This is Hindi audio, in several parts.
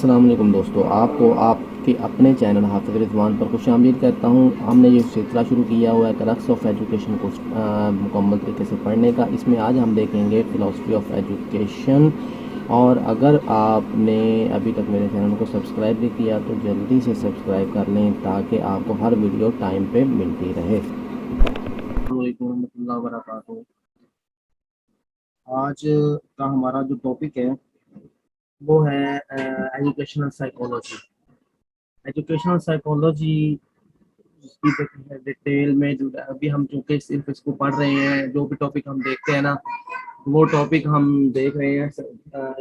अस्सलाम वालेकुम दोस्तों, आपको आपके अपने चैनल हाफिज़ रिजवान पर खुशामदीद कहता हूँ। हमने ये सिलसिला शुरू किया हुआ है क्रक्स ऑफ एजुकेशन को मुकम्मल तरीके से पढ़ने का। इसमें आज हम देखेंगे फ़िलासफ़ी ऑफ एजुकेशन। और अगर आपने अभी तक मेरे चैनल को सब्सक्राइब नहीं किया तो जल्दी से सब्सक्राइब कर लें ताकि आपको हर वीडियो टाइम पे मिलती रहे। अस्सलाम वालेकुम रहमतुल्लाहि व बरकातहू। आज का हमारा जो टॉपिक है वो है एजुकेशनल साइकोलॉजी। एजुकेशनल साइकोलॉजी की डिटेल में जो अभी हम चूँकि सिर्फ इसको पढ़ रहे हैं, जो भी टॉपिक हम देखते हैं ना वो टॉपिक हम देख रहे हैं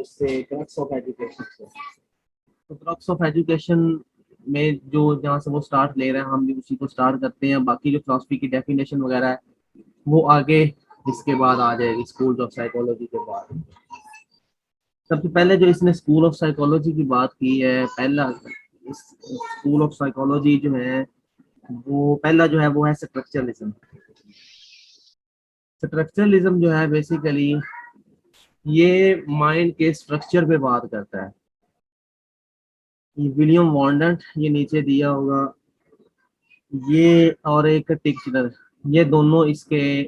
इससे क्रक्स ऑफ एजुकेशन से। तो क्रक्स ऑफ एजुकेशन में जो जहाँ से वो स्टार्ट ले रहे हैं हम भी उसी को स्टार्ट करते हैं। बाकी जो फिलॉसफी की डेफिनेशन वगैरह है वो आगे इसके बाद आ जाएगी, स्कूल ऑफ साइकोलॉजी के बाद। सबसे पहले जो इसने स्कूल ऑफ साइकोलॉजी की बात की है, पहला स्कूल ऑफ साइकोलॉजी जो है वो पहला जो है वो है स्ट्रक्चरलिज्म। स्ट्रक्चरलिज्म जो है बेसिकली ये माइंड के स्ट्रक्चर पे बात करता है। ये विलियम वॉन्डेंट, ये नीचे दिया होगा, ये और एक टिचनर, ये दोनों इसके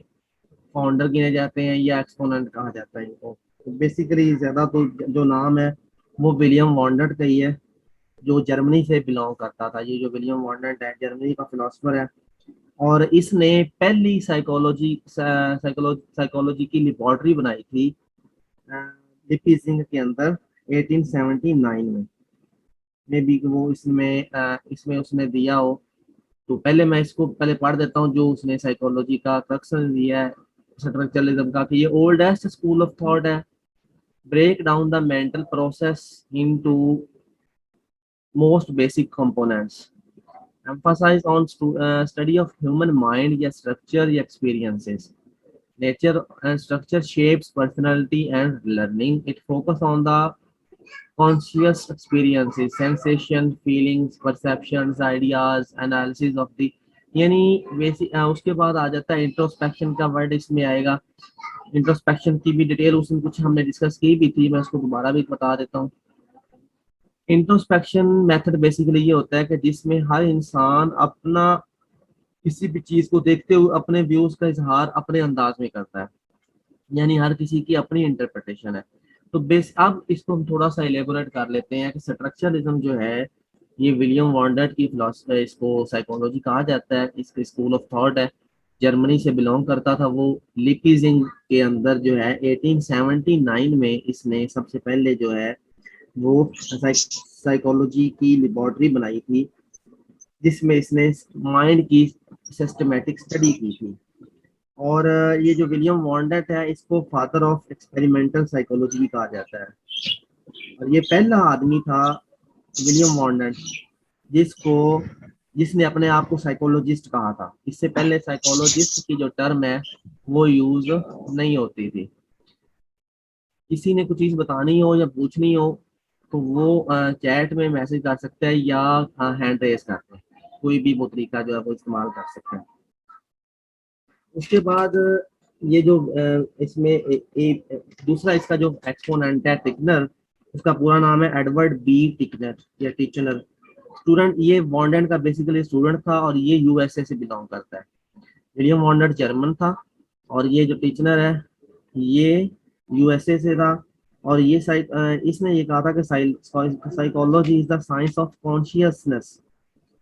फाउंडर गिने जाते हैं या एक्सपोनेंट कहा जाता है इनको। तो बेसिकली ज्यादा तो जो नाम है वो विलियम वॉन्डेंट का ही है, जो जर्मनी से बिलोंग करता था। ये जो विलियम वॉन्डेंट है जर्मनी का फिलोसफर है और इसने पहली साइकोलॉजी की लेबोरेटरी बनाई थी लिपीजिंग के अंदर 1879 में। मे बी वो इसमें उसने दिया हो। तो पहले मैं इसको पहले पढ़ देता हूँ जो उसने साइकोलॉजी का क्रक्सन दिया है स्ट्रक्चरलिज्म का, कि ये ओल्डेस्ट स्कूल ऑफ थॉट है, break down the mental process into most basic components, emphasize on study of human mind या structure या experiences, nature and structure shapes personality and learning. It focus on the conscious experiences, sensation, feelings, perceptions, ideas, analysis of the, यानी बेसिक उसके बाद आ जाता है इंट्रोस्पेक्शन का वर्ड इसमें आएगा। इंट्रोस्पेक्शन की भी डिटेल उसमें कुछ हमने डिस्कस की भी थी, मैं उसको दोबारा भी बता देता हूँ। इंट्रोस्पेक्शन मेथड बेसिकली ये होता है कि जिसमें हर इंसान अपना किसी भी चीज को देखते हुए अपने व्यूज का इजहार अपने अंदाज में करता है, यानी हर किसी की अपनी इंटरप्रिटेशन है। तो बेस अब इसको हम थोड़ा सा इलेबोरेट कर लेते हैं कि स्ट्रक्चरलिज्म जो है ये विलियम वॉन्डर्ट की फिलोसफी, इसको साइकोलॉजी कहा जाता है, इसके स्कूल ऑफ थॉट है, जर्मनी से बिलोंग करता था वो। लिपीजिंग के अंदर जो है 1879 में इसने सबसे पहले जो है वो साइकोलॉजी की लेबोरेटरी बनाई थी जिसमें इसने माइंड की सिस्टमेटिक स्टडी की थी। और ये जो विलियम वॉन्डेट है इसको फादर ऑफ एक्सपेरिमेंटल साइकोलॉजी भी कहा जाता है। और ये पहला आदमी था विलियम वॉन्डेट जिसको जिसने अपने आप को साइकोलॉजिस्ट कहा था। इससे पहले साइकोलॉजिस्ट की जो टर्म है वो यूज नहीं होती थी। किसी ने कुछ चीज बतानी हो या पूछनी हो तो वो चैट में मैसेज कर सकता है या हैंड रेस करते हैं, कोई भी वो तरीका जो है वो इस्तेमाल कर सकते हैं। उसके बाद ये जो इसमें दूसरा इसका जो एक्सपोनेंट है टिकनर, उसका पूरा नाम है एडवर्ड बी टिकनर या टिचनर। स्टूडेंट, ये वॉन्डेंट का बेसिकली स्टूडेंट था और ये यूएसए से बिलोंग करता है। विलियम वॉन्डेंट जर्मन था और ये जो टिचनर है ये यूएसए से था। और ये इसने ये कहा था कि psychology is the science of consciousness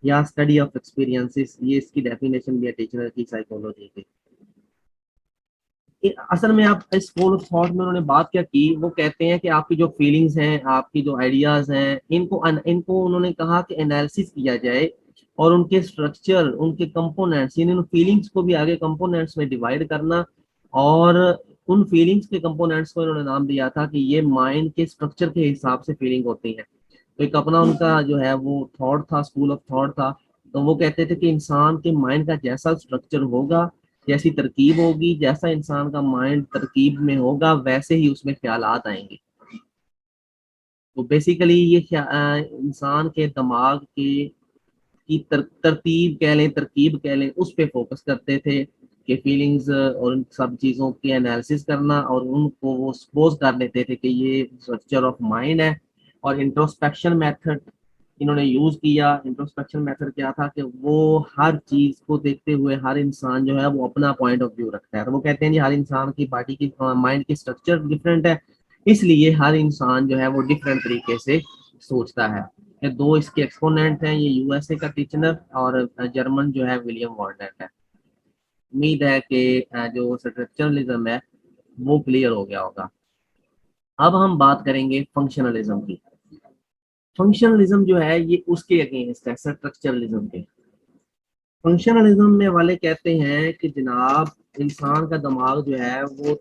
या स्टडी ऑफ एक्सपीरियंसेस। ये इसकी डेफिनेशन भी है टिचनर की साइकोलॉजी की। असल में आप इस स्कूल ऑफ थॉट में उन्होंने बात क्या की, वो कहते हैं कि आपकी जो फीलिंग्स हैं, आपकी जो आइडियाज हैं, इनको उन्होंने कहा कि एनालिसिस किया जाए और उनके स्ट्रक्चर, उनके कंपोनेंट्स, यानी उन फीलिंग्स को भी आगे कंपोनेंट्स में डिवाइड करना। और उन फीलिंग्स के कंपोनेंट्स को इन्होंने नाम दिया था कि ये माइंड के स्ट्रक्चर के हिसाब से फीलिंग होती है। तो एक अपना उनका जो है वो थॉट था, स्कूल ऑफ थॉट था। तो वो कहते थे कि इंसान के माइंड का जैसा स्ट्रक्चर होगा, जैसी तरकीब होगी, जैसा इंसान का माइंड तरकीब में होगा वैसे ही उसमें ख्यालात आएंगे। तो बेसिकली ये इंसान के दिमाग के की तरतीब कह लें, तरकीब कह लें, उस पे फोकस करते थे कि फीलिंग्स और उन सब चीज़ों की एनालिसिस करना और उनको वो सपोज कर लेते थे कि ये स्ट्रक्चर ऑफ माइंड है और इंट्रोस्पेक्शन मेथड इन्होंने यूज किया। इंट्रोस्पेक्शन मेथड क्या था कि वो हर चीज को देखते हुए हर इंसान जो है वो अपना पॉइंट ऑफ व्यू रखता है। तो वो कहते हैं जी हर इंसान की बॉडी की माइंड की स्ट्रक्चर डिफरेंट है, इसलिए हर इंसान जो है वो डिफरेंट तरीके से सोचता है। ये दो इसके एक्सपोनेंट हैं, ये यूएसए का टीचनर और जर्मन जो है विलियम वार्डनेट है। उम्मीद है कि जो स्ट्रक्चरलिज्म है वो क्लियर हो गया होगा। अब हम बात करेंगे फंक्शनलिज्म की। फंक्शनलिज्म जो है ये उसके अगेंस्ट है स्ट्रक्चरलिज्म के। फंक्शनलिज्म में वाले कहते हैं कि जनाब इंसान का दिमाग जो है वो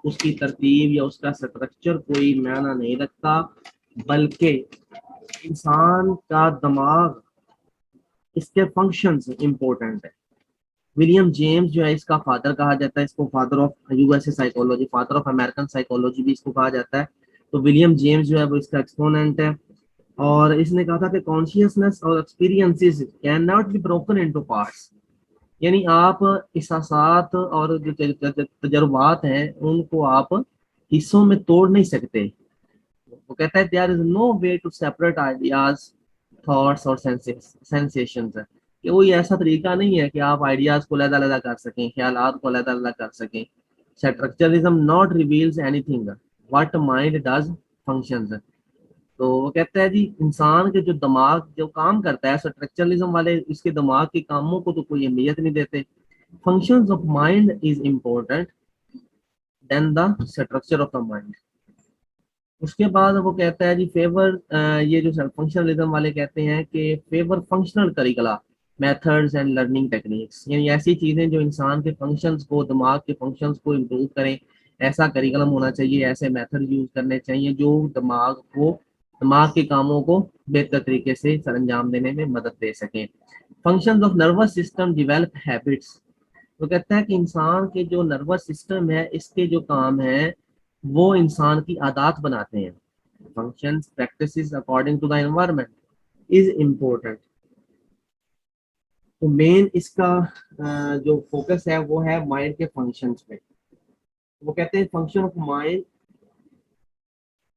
उसकी तरतीब या उसका स्ट्रक्चर कोई मायना नहीं रखता, बल्कि इंसान का दिमाग इसके फंक्शंस इंपॉर्टेंट है। विलियम जेम्स जो है इसका फादर कहा जाता है, इसको father of USA psychology, father of American psychology भी इसको कहा जाता है। तो विलियम जेम्स जो है वो इसका एक्सपोनेंट है। और इसने कहा था कि कॉन्शियसनेस और experiences can not be broken into parts, यानी आप एहसासात और जो तजुर्बात हैं उनको आप हिस्सों में तोड़ नहीं सकते। वो कहता है there is no way to separate ideas, thoughts और सेंसेशंस। कि कोई ऐसा तरीका नहीं है कि आप आइडियाज को अलग अलग कर सकें, ख्यालात को अलग अलग कर सकें। Structuralism not reveals anything what mind does functions. तो वो कहता है जी इंसान के जो दिमाग जो काम करता है, स्ट्रक्चरलिज्म वाले इसके दिमाग के कामों को तो कोई अहमियत नहीं देते। Functions of mind is important then the structure of the mind. उसके बाद वो कहता है जी फेवर, ये जो फंक्शनलिज्म वाले कहते हैं कि favour functional करिकुला, methods and learning techniques, यानी ऐसी चीजें जो इंसान के फंक्शंस को, दिमाग के फंक्शंस को इम्प्रूव करें। ऐसा करिकुलम होना चाहिए, ऐसे मेथड यूज करने चाहिए जो दिमाग के कामों को बेहतर तरीके से सर अंजाम देने में मदद दे सकें। Functions of nervous system develop habits. तो कहता है कि इंसान के जो नर्वस सिस्टम है इसके जो काम है वो इंसान की आदत बनाते हैं। Functions practices according to the environment is important. तो मेन इसका जो फोकस है वो है माइंड के फंक्शंस पे। वो कहते हैं function of mind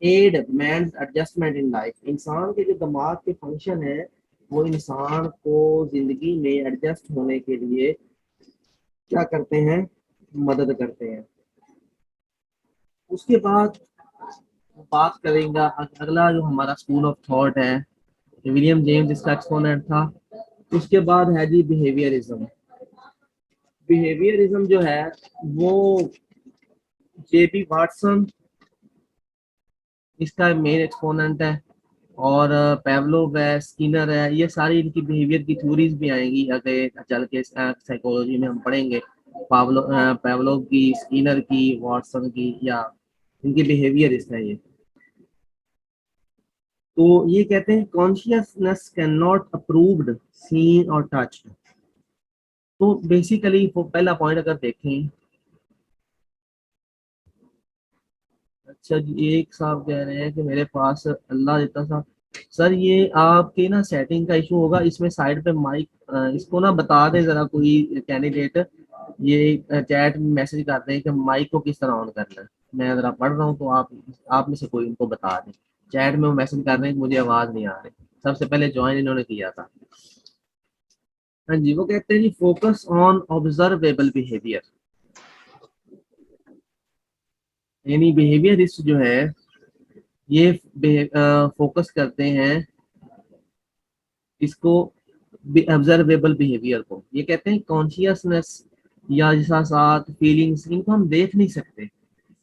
aid man adjustment in life. इंसान के जो दिमाग के फंक्शन है वो इंसान को जिंदगी में एडजस्ट होने के लिए क्या करते हैं, मदद करते हैं। उसके बाद बात करेंगे अगला जो हमारा स्कूल ऑफ थॉट है, विलियम जेम्स इसका एक्सपोनेंट था। उसके बाद है जी बिहेवियरिज्म। बिहेवियरिज्म जो है वो जेबी वाटसन इसका मेन एक्सपोनेंट है। और पेवलोव है, स्किनर है, ये सारी इनकी बिहेवियर की थ्योरीज भी आएंगी आगे चल के साइकोलॉजी में हम पढ़ेंगे। पेवलोव की, स्किनर की, वाटसन की, या इनकी बिहेवियरिस्ट है ये। तो ये कहते हैं consciousness can not approved seen और टच। तो बेसिकली वो पहला पॉइंट अगर देखें, अच्छा जी एक साहब कह रहे हैं कि मेरे पास अल्लाह देता था। सर ये आपके ना सेटिंग का इशू होगा, इसमें साइड पे माइक, इसको ना बता दें जरा कोई कैंडिडेट, ये चैट में मैसेज करते हैं कि माइक को किस तरह ऑन करना है। मैं जरा पढ़ रहा हूँ तो आप में से कोई उनको बता दें। चैट में वो मैसेज कर रहे हैं कि मुझे आवाज नहीं आ रही। सबसे पहले ज्वाइन इन्होंने किया था। हाँ जी, वो कहते हैं जी फोकस ऑन ऑब्जर्वेबल बिहेवियर, यानी बिहेवियरिस्ट जो है ये फोकस करते हैं इसको ऑब्जर्वेबल बिहेवियर को। ये कहते हैं कॉन्शियसनेस या एहसासात, फीलिंग्स, इनको हम देख नहीं सकते,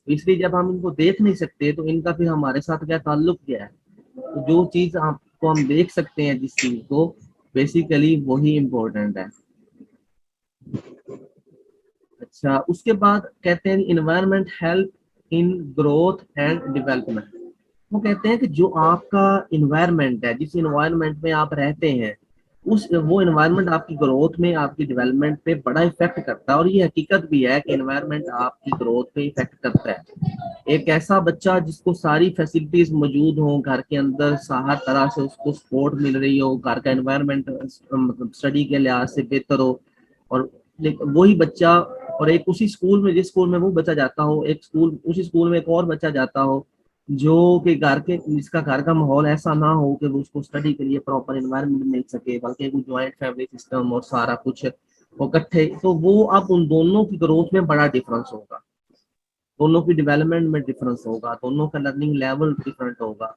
इसलिए जब हम इनको देख नहीं सकते तो इनका फिर हमारे साथ क्या ताल्लुक क्या है। तो जो चीज आपको हम देख सकते हैं जिस चीज को, बेसिकली वही इम्पोर्टेंट है। अच्छा उसके बाद कहते हैं environment help in growth and development. वो कहते हैं कि जो आपका इन्वायरमेंट है, जिस इन्वायरमेंट में आप रहते हैं, उस वो इन्वायरमेंट आपकी ग्रोथ में, आपकी डेवलपमेंट पे बड़ा इफेक्ट करता है। और ये हकीकत भी है कि इन्वायरमेंट आपकी ग्रोथ पे इफेक्ट करता है। एक ऐसा बच्चा जिसको सारी फैसिलिटीज मौजूद हो घर के अंदर, हर तरह से उसको सपोर्ट मिल रही हो, घर का एनवायरनमेंट मतलब स्टडी के लिहाज से बेहतर हो, और वही बच्चा, और एक उसी स्कूल में, जिस स्कूल में वो बच्चा जाता हो, एक स्कूल उसी स्कूल में एक और बच्चा जाता हो, जो कि घर के जिसका घर का माहौल ऐसा ना हो कि वो उसको स्टडी के लिए प्रॉपर एनवायरनमेंट मिल सके, बल्कि वो जॉइंट फैमिली सिस्टम और सारा कुछ वो इकट्ठे, तो वो अब उन दोनों की ग्रोथ में बड़ा डिफरेंस होगा, दोनों की डेवलपमेंट में डिफरेंस होगा, दोनों का लर्निंग लेवल डिफरेंट होगा।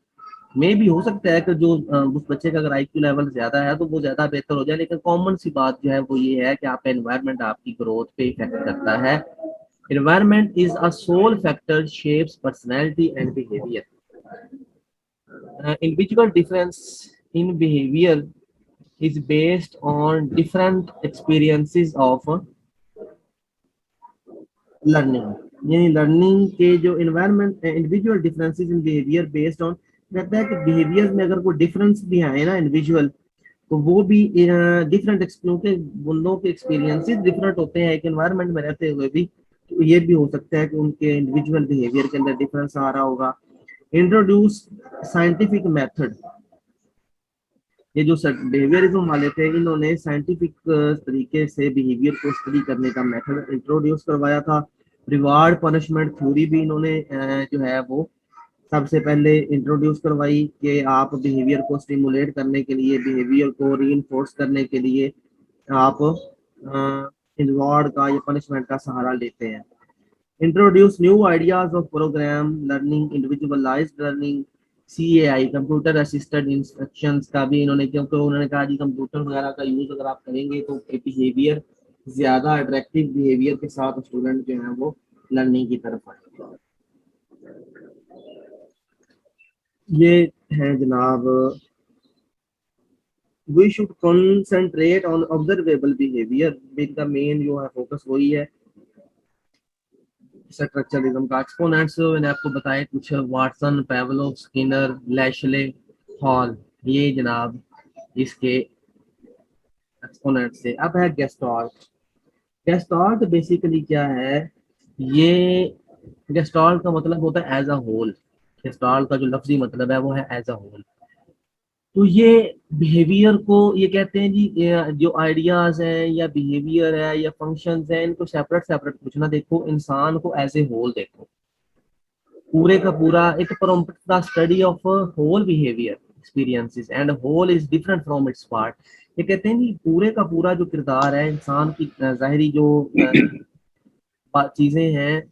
मे भी हो सकता है कि जो उस बच्चे का अगर आईक्यू लेवल ज्यादा है तो वो ज्यादा बेहतर हो जाए, लेकिन कॉमन सी बात जो है वो ये है कि आपका एनवायरनमेंट आपकी ग्रोथ पे इफेक्ट करता है। Environment is a sole factor shapes personality and behaviour. Individual difference in behavior is based on different experiences of learning। यानी लर्निंग के जो environment individual differences in behaviour based on, कहता है कि बिहेवियर में अगर कोई डिफरेंस भी आए ना इंडिविजुअल, तो वो भी डिफरेंट, क्योंकि उन लोगों के एक्सपीरियंसेस डिफरेंट होते हैं एक एनवायरनमेंट में रहते हुए भी, तो ये भी हो सकता है कि उनके इंडिविजुअल बिहेवियर के अंदर डिफरेंस आ रहा होगा। इंट्रोड्यूस साइंटिफिक मेथड, ये जो बिहेवियरिज्म वाले थे इन्होंने साइंटिफिक तरीके से बिहेवियर को स्टडी करने का मेथड इंट्रोड्यूस करवाया था। रिवार्ड पनिशमेंट थ्योरी भी इन्होंने जो है वो सबसे पहले इंट्रोड्यूस करवाई कि आप बिहेवियर को स्टिमुलेट करने के लिए, बिहेवियर को रीइंफोर्स करने के लिए आप रिवार्ड का या पनिशमेंट का सहारा लेते हैं। Introduce new ideas of programme learning, individualised learning, CAI computer assisted instructions का भी इन्होंने, क्योंकि उन्होंने कहा कि कंप्यूटर वगैरह का यूज अगर आप करेंगे तो बिहेवियर ज्यादा अट्रैक्टिव बिहेवियर के साथ स्टूडेंट जो है वो लर्निंग की तरफ आएंगे। ये है जनाब, we should concentrate on observable behaviour, इनका मेन जो है फोकस वही है स्ट्रक्चरलिज्म का। एक्सपोनेंट्स मैंने आपको बताया कुछ, वाटसन, पेवलोव, स्किनर, लैशले, हॉल, ये जनाब इसके एक्सपोनेंट से। अब है गेस्टाल्ट। गेस्टाल्ट बेसिकली क्या है, ये गेस्टाल्ट का मतलब होता है एज अ होल। गेस्टाल्ट का जो लफ्जी मतलब है वो है एज अ होल। तो ये बिहेवियर को ये कहते हैं जी, ये जो आइडियाज हैं या बिहेवियर है या फंक्शंस हैं, इनको सेपरेट सेपरेट कुछ ना देखो, इंसान को एज ए होल देखो, पूरे का पूरा एक prompt the study of whole behaviour experiences and whole is different from its part. ये कहते हैं कि पूरे का पूरा जो किरदार है इंसान की, जाहिरी जो चीजें हैं,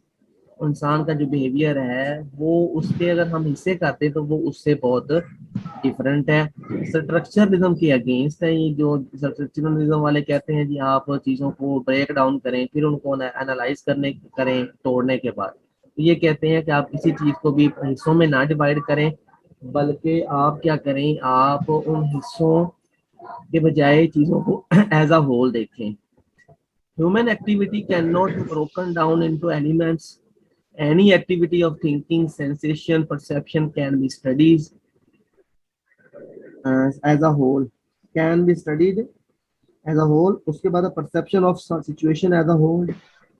इंसान का जो बिहेवियर है वो उसके अगर हम हिस्से करते हैं तो वो उससे बहुत डिफरेंट है। स्ट्रक्चरलिज्म के अगेंस्ट है ये, जो स्ट्रक्चरलिज्म वाले कहते हैं जी आप चीजों को ब्रेक डाउन करें फिर उनको एनालाइज करने करें तोड़ने के बाद। तो ये कहते हैं कि आप किसी चीज को भी हिस्सों में ना डिवाइड करें, बल्कि आप क्या करें, आप उन हिस्सों के बजाय चीजों को एज अ होल देखें। Human activity cannot be broken down into elements. Any activity of thinking, sensation, perception can be studied as a whole. Can be studied as a whole. उसके बाद perception of situation as a whole.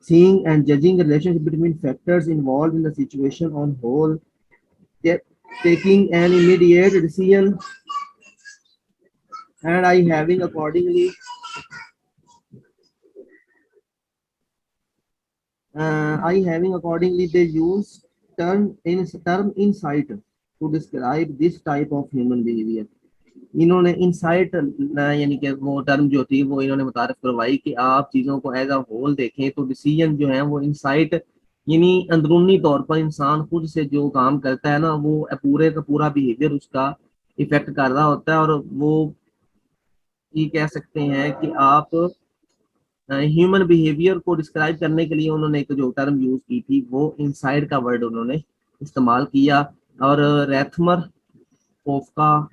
Seeing and judging the relationship between factors involved in the situation on whole. Taking an immediate decision and I having accordingly they use term insight to describe this type of human behavior। इन्होंने इंसाइट यानी कि वो टर्म जो थी वो इन्होंने मुतारिफ करवाई कि आप चीजों को एज अ होल देखें तो डिसीजन जो है वो इंसाइट, यानी अंदरूनी तौर पर इंसान खुद से जो काम करता है ना वो पूरे का पूरा बिहेवियर उसका इफेक्ट कर रहा होता है। और वो ये कह सकते हैं कि आप ह्यूमन बिहेवियर को डिस्क्राइब करने के लिए उन्होंने एक जो टर्म यूज की थी वो इनसाइड का वर्ड उन्होंने इस्तेमाल किया। और रेथमर, कोफका,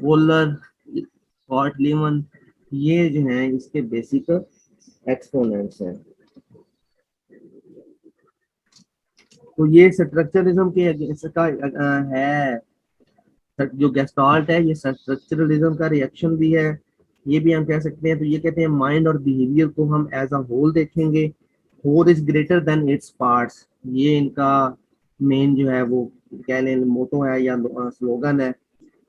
वोलर, स्कॉट लीमन, ये जो हैं इसके बेसिक एक्सपोनेंट्स हैं। तो ये स्ट्रक्चरलिज्म के इसका है, जो गेस्टाल्ट है ये स्ट्रक्चरलिज्म का रिएक्शन भी है, ये भी हम कह सकते हैं। तो ये कहते हैं माइंड और बिहेवियर को हम एज अ होल देखेंगे, whole is greater than its parts, ये इनका मेन जो है वो कह लें मोटो है या स्लोगन है।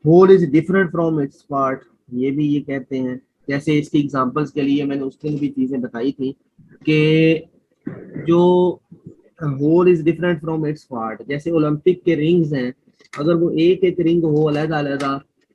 Whole is different from its part, ये भी ये कहते हैं। जैसे इसकी एग्जांपल्स के लिए मैंने उस दिन भी चीजें बताई थी कि जो whole is different from its part. जैसे ओलंपिक के रिंग्स हैं, अगर वो एक एक रिंग हो अलग अलग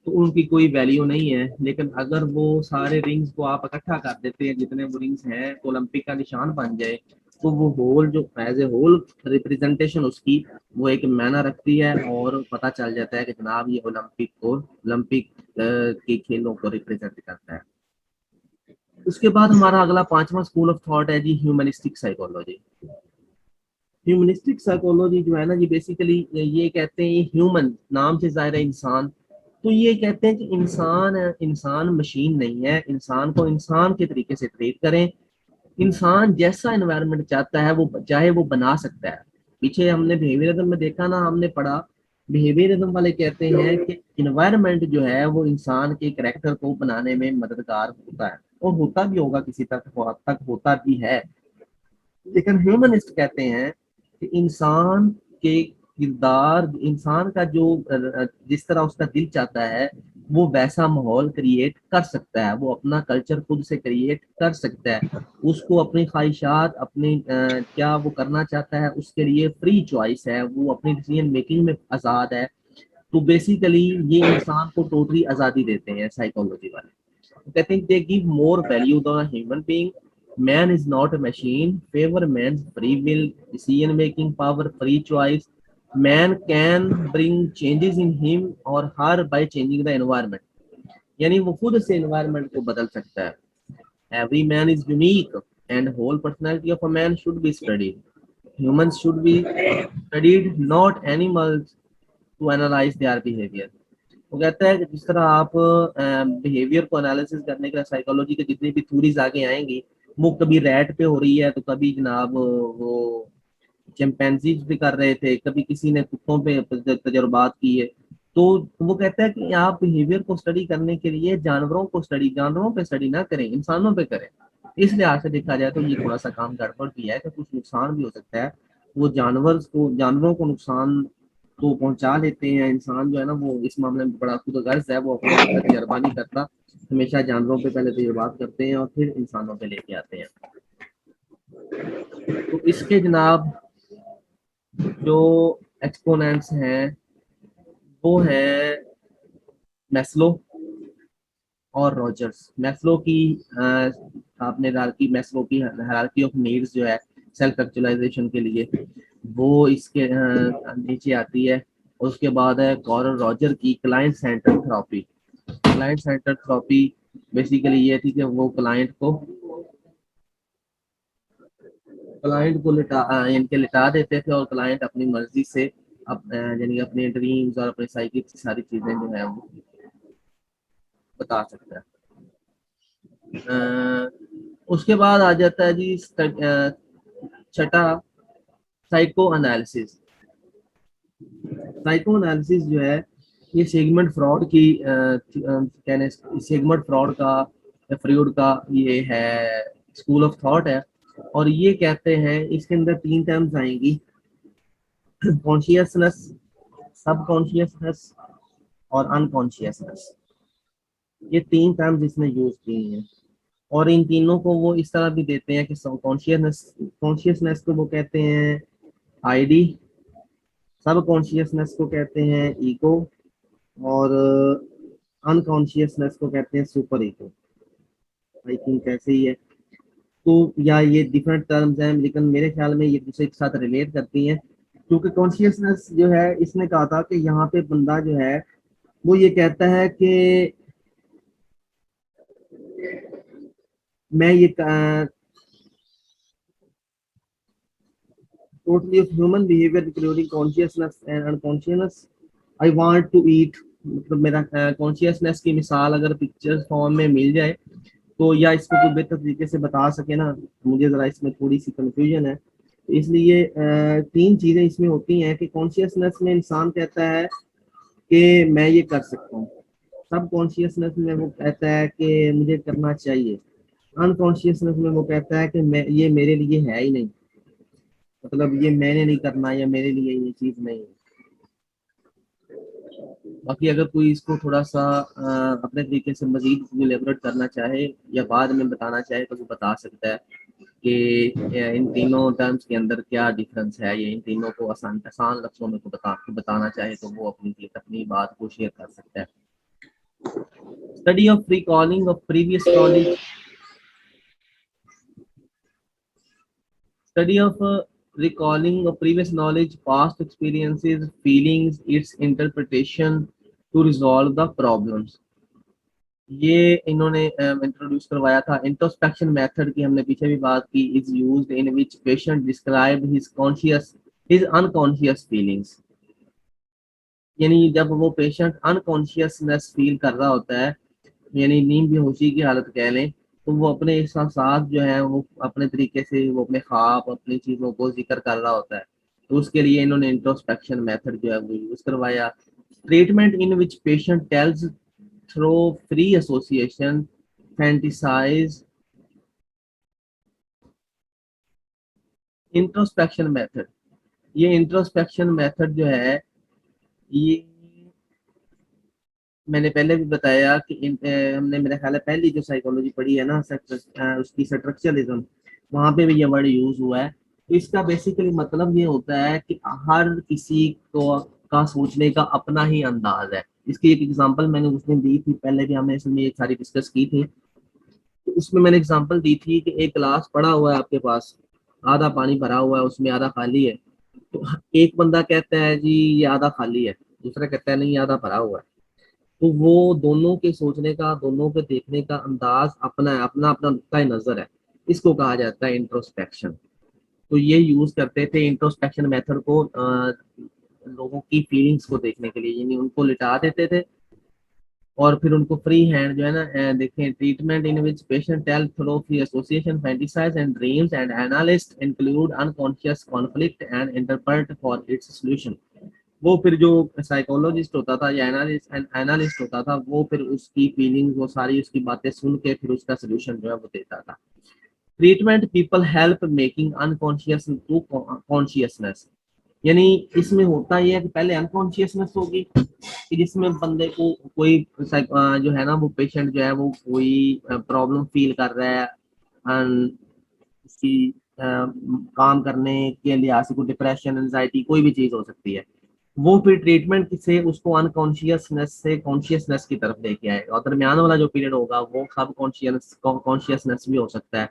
तो उनकी कोई वैल्यू नहीं है, लेकिन अगर वो सारे रिंग्स को आप इकट्ठा कर देते हैं, जितने वो रिंग्स हैं, तो ओलंपिक का निशान बन जाए, तो वो होल जो एज ए होल रिप्रेजेंटेशन उसकी वो एक मायना रखती है, और पता चल जाता है कि जनाब ये ओलंपिक के खेलों को रिप्रेजेंट करता है। उसके बाद हमारा अगला पांचवा स्कूल ऑफ थॉट है जी ह्यूमनिस्टिक साइकोलॉजी। ह्यूमनिस्टिक साइकोलॉजी जो है ना जी, बेसिकली ये कहते हैं, ह्यूमन नाम से जाहिर है इंसान, तो ये कहते हैं कि इंसान मशीन नहीं है, इंसान को इंसान के तरीके से ट्रीट करें। इंसान जैसा एनवायरनमेंट चाहता है वो चाहे वो बना सकता है। पीछे हमने बिहेवियरिज्म में देखा ना, हमने पढ़ा, बिहेवियरिज्म वाले कहते हैं कि इन्वायरमेंट जो है वो इंसान के करेक्टर को बनाने में मददगार होता है, और होता भी होगा, किसी तक होता भी है। लेकिन ह्यूमनिस्ट कहते हैं कि इंसान के किरदार, इंसान का जो जिस तरह उसका दिल चाहता है वो वैसा माहौल क्रिएट कर सकता है, वो अपना कल्चर खुद से क्रिएट कर सकता है। उसको अपनी ख्वाहिशात, अपनी क्या वो करना चाहता है, उसके लिए फ्री चॉइस है, वो अपनी डिसीजन मेकिंग में आज़ाद है। तो बेसिकली ये इंसान को टोटली आज़ादी देते हैं साइकोलॉजी वाले। I think they give more value than a human being. Man is not a machine. Favor man's free will, decision making power, free choice. Man can bring changes in him or her by changing the environment. यानी वो खुद से environment को बदल सकता है। Every man is unique and whole personality of a man should be studied. Humans should be studied, not animals, to analyze their behavior. वो कहता है कि जिस तरह आप बिहेवियर को एनालिसिस करने के लिए साइकोलॉजी के जितनी भी थ्योरीज आगे आएंगी, वो कभी रैट पे हो रही है, तो कभी जनाब वो चिंपैंजीज भी कर रहे थे, कभी किसी ने कुत्तों पे तजुर्बात किए। तो वो कहता है कि आप बिहेवियर को स्टडी करने के लिए जानवरों पे स्टडी ना करें, इंसानों पे करें। इस लिहाज से देखा जाए तो ये थोड़ा सा काम गड़बड़ भी है कि कुछ नुकसान भी हो सकता है। वो जानवरों को नुकसान तो पहुंचा लेते हैं, इंसान जो है ना वो इस मामले में बड़ा खुदगर्ज है, वो अपने पे तजर्बा नहीं करता, हमेशा जानवरों पे पहले तजुर्बात करते हैं और फिर इंसानों पे लेके आते हैं। तो इसके जनाब जो एक्सपोनेंट्स हैं वो है मैस्लो और रॉजर्स। मैस्लो की आपने हायरार्की, मैस्लो की हायरार्की ऑफ नीड्स जो है सेल्फ एक्चुअलाइजेशन के लिए, वो इसके नीचे आती है। और उसके बाद है कॉरल रॉजर की client centre therapy. Client centre therapy basically ये थी कि वो क्लाइंट को इनके लिटा देते थे, और क्लाइंट अपनी मर्जी से यानी अपने ड्रीम्स और अपने साइकिल की सारी चीजें जो है वो बता सकता है। उसके बाद आ जाता है जी छठा, साइको एनालिसिस। साइको एनालिसिस जो है ये सेगमेंट फ्रॉड की कहने सेगमेंट फ्रॉड का या फ्रॉड का ये है स्कूल ऑफ थॉट है। और ये कहते हैं इसके अंदर तीन टर्म्स आएंगी, कॉन्शियसनेस, सब कॉन्शियसनेस और अनकॉन्शियसनेस। ये तीन टर्म्स इसने यूज की हैं, और इन तीनों को वो इस तरह भी देते हैं कि कॉन्शियसनेस को वो कहते हैं आईडी, सब कॉन्शियसनेस को कहते हैं ईगो, और अनकॉन्शियसनेस को कहते हैं सुपर ईगो। आई थिंक ऐसे ही है। तो या ये डिफरेंट टर्म्स हैं, लेकिन मेरे ख्याल में ये दूसरे के साथ रिलेट करती हैं, क्योंकि कॉन्शियसनेस जो है इसने कहा था कि यहाँ पे बंदा जो है वो ये कहता है कि मैं ये totally of human behavior including consciousness and unconsciousness. I want to eat, मतलब मेरा कॉन्शियसनेस की मिसाल अगर पिक्चर फॉर्म में मिल जाए तो, या इसको कोई बेहतर तरीके से बता सके ना, मुझे जरा इसमें थोड़ी सी कंफ्यूजन है। तो इसलिए तीन चीजें इसमें होती हैं कि कॉन्शियसनेस में इंसान कहता है कि मैं ये कर सकता हूँ, सब कॉन्शियसनेस में वो कहता है कि मुझे करना चाहिए, अनकॉन्शियसनेस में वो कहता है कि मैं ये मेरे लिए है ही नहीं, मतलब ये मैंने नहीं करना या मेरे लिए ये चीज नहीं है। बाकी अगर कोई इसको थोड़ा सा अपने तरीके से मजीद इलेबोरेट करना चाहे या बाद में बताना चाहे तो वो बता सकता है। कि इन तीनों टर्म्स के अंदर क्या डिफरेंस है, या इन तीनों को आसान आसान लफ्जों में को बताना चाहे तो वो अपनी बात को शेयर कर सकता है। Study of recalling of previous knowledge, study of recalling of previous knowledge, past experiences, feelings, its interpretation to resolve the problems। ये इन्होंने इंट्रोड्यूस करवाया था। इंट्रोस्पेक्शन मेथड की हमने पीछे भी बात की। Is used in which patient describe his unconscious feelings, यानी जब वो पेशेंट अनकॉन्शियसनेस फील कर रहा होता है, यानी नींद बेहोशी की हालत कह लें, तो वो अपने एहसास जो है वो अपने तरीके से वो अपने ख्वाब अपनी चीज़ों को जिक्र कर रहा होता है। तो उसके लिए इन्होंने इंट्रोस्पेक्शन मेथड जो है वो यूज़ करवाया। Treatment in which patient tells through free association fantasize. Introspection method, ये इंट्रोस्पेक्शन मेथड जो है ये मैंने पहले भी बताया कि हमने मेरा ख्याल है पहली जो साइकोलॉजी पढ़ी है ना, उसकी स्ट्रक्चरलिज्म, वहाँ पे भी ये वर्ड यूज हुआ है। तो इसका बेसिकली मतलब ये होता है कि हर किसी को का सोचने का अपना ही अंदाज है। इसकी एक एग्जांपल मैंने उस दिन दी थी, पहले भी हमने इसमें एक सारी डिस्कस की थी। तो उसमें मैंने एग्जांपल दी थी कि एक गिलास पड़ा हुआ है आपके पास, आधा पानी भरा हुआ है उसमें आधा खाली है। तो एक बंदा कहता है जी ये आधा खाली है, दूसरा कहता है नहीं आधा भरा हुआ है। तो वो दोनों के सोचने का, दोनों के देखने का अंदाज अपना है, अपना अपना नुक्ता नजर है। इसको कहा जाता है इंट्रोस्पेक्शन। तो ये यूज करते थे इंट्रोस्पेक्शन मेथड को लोगों की फीलिंग्स को देखने के लिए, यानी उनको लिटा देते थे और फिर उनको फ्री हैंड जो है ना देखें। Treatment in which patient tell through free association fantasize and dreams and analyst include unconscious conflict and interpret for its solution. वो फिर जो साइकोलॉजिस्ट होता था या एनालिस्ट होता था, वो फिर उसकी फीलिंग्स, वो सारी उसकी बातें सुन के फिर उसका सोल्यूशन जो है वो देता था। Treatment people help making unconscious to consciousness, यानी इसमें होता यह है कि पहले अनकॉन्शियसनेस होगी कि जिसमें बंदे को कोई जो है ना वो पेशेंट जो है वो कोई प्रॉब्लम फील कर रहा है, उसकी काम करने के लिहाज से कोई डिप्रेशन एंजाइटी कोई भी चीज हो सकती है। वो फिर ट्रीटमेंट से उसको अनकॉन्शियसनेस से कॉन्शियसनेस की तरफ लेके आएगा, और दरमियान वाला जो पीरियड होगा वो सब कॉन्शियसनेस भी हो सकता है।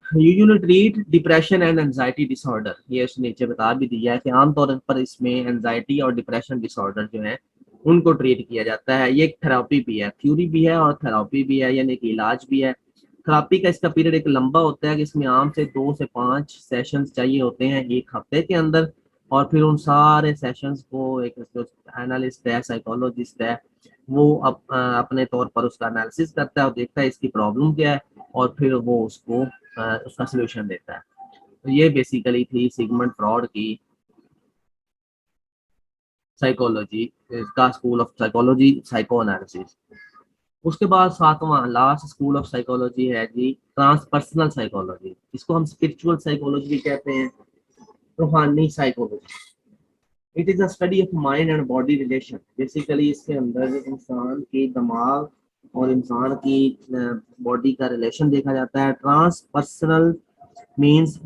Usually treat depression and anxiety disorder, ये उसने नीचे बता भी दिया है कि आमतौर पर इसमें एंजाइटी और डिप्रेशन डिसऑर्डर जो है उनको ट्रीट किया जाता है। ये एक थेरापी भी है, थ्योरी भी है और थेरापी भी है, यानी कि इलाज भी है। थेरापी का इसका पीरियड एक लंबा होता है कि इसमें आम से 2 से 5 सेशंस चाहिए होते हैं एक हफ्ते के अंदर, और फिर उन सारे सेशंस को एक एनालिस्ट है, साइकोलॉजिस्ट है, वो अपने तौर पर उसका एनालिसिस करता है और देखता है इसकी प्रॉब्लम क्या है, और फिर वो उसका सोल्यूशन देता है। तो ये बेसिकली थी सिगमंड फ्रॉड की साइकोलॉजी, इसका school of psychology psycho analysis. उसके बाद सातवां लास्ट स्कूल ऑफ साइकोलॉजी है जी ट्रांसपर्सनल साइकोलॉजी, इसको हम स्पिरिचुअल साइकोलॉजी भी कहते हैं, रूहानी psychology. It is a study of mind and body relation, basically इसके अंदर इंसान के दिमाग और इंसान की बॉडी का रिलेशन देखा जाता है। ट्रांसपर्सनल मीन्स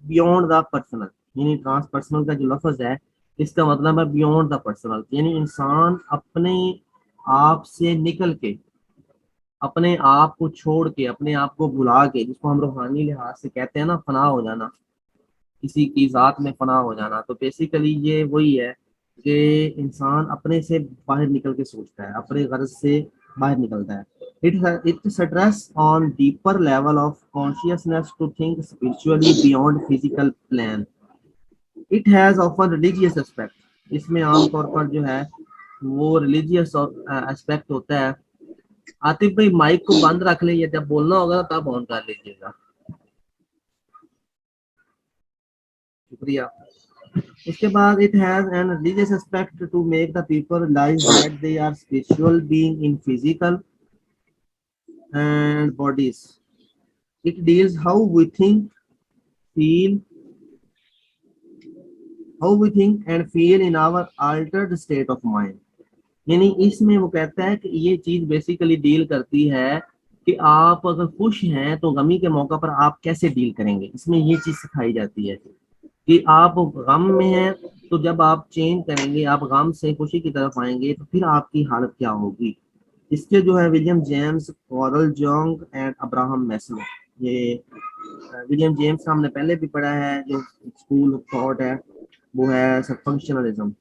बियॉन्ड द पर्सनल, यानी ट्रांसपर्सनल का जो लफ्ज है इसका मतलब है बियॉन्ड द पर्सनल, यानी इंसान अपने आप से निकल के, अपने आप को छोड़ के, अपने आप को भुला के, जिसको हम रूहानी लिहाज से कहते हैं ना फना हो जाना, किसी की जात में फना हो जाना। तो बेसिकली ये वही है कि इंसान अपने से बाहर निकल के सोचता है, अपने गर्ज से बाहर निकलता है। It stress on deeper level of consciousness to think spiritually beyond physical plan. It has often religious aspect, इसमें आमतौर पर जो है वो रिलीजियस एस्पेक्ट होता है। आतिफ भाई माइक को बंद रख ले, या जब बोलना होगा तब ऑन कर लीजिएगा, शुक्रिया। उसके बाद it has an religious aspect to make the people realize that they are spiritual being in physical and bodies. It deals feel how we think and feel in our altered state of mind, यानी इसमें वो कहता है कि ये चीज बेसिकली डील करती है कि आप अगर खुश हैं तो गमी के मौका पर आप कैसे डील करेंगे, इसमें ये चीज सिखाई जाती है कि आप गम में हैं तो जब आप चेंज करेंगे, आप गम से खुशी की तरफ आएंगे तो फिर आपकी हालत क्या होगी। इसके जो है विलियम जेम्स, कॉरल जंग एंड अब्राहम मैस्लो, ये विलियम जेम्स का हमने पहले भी पढ़ा है, जो स्कूल ऑफ थॉट है वो है फंक्शनलिज्म।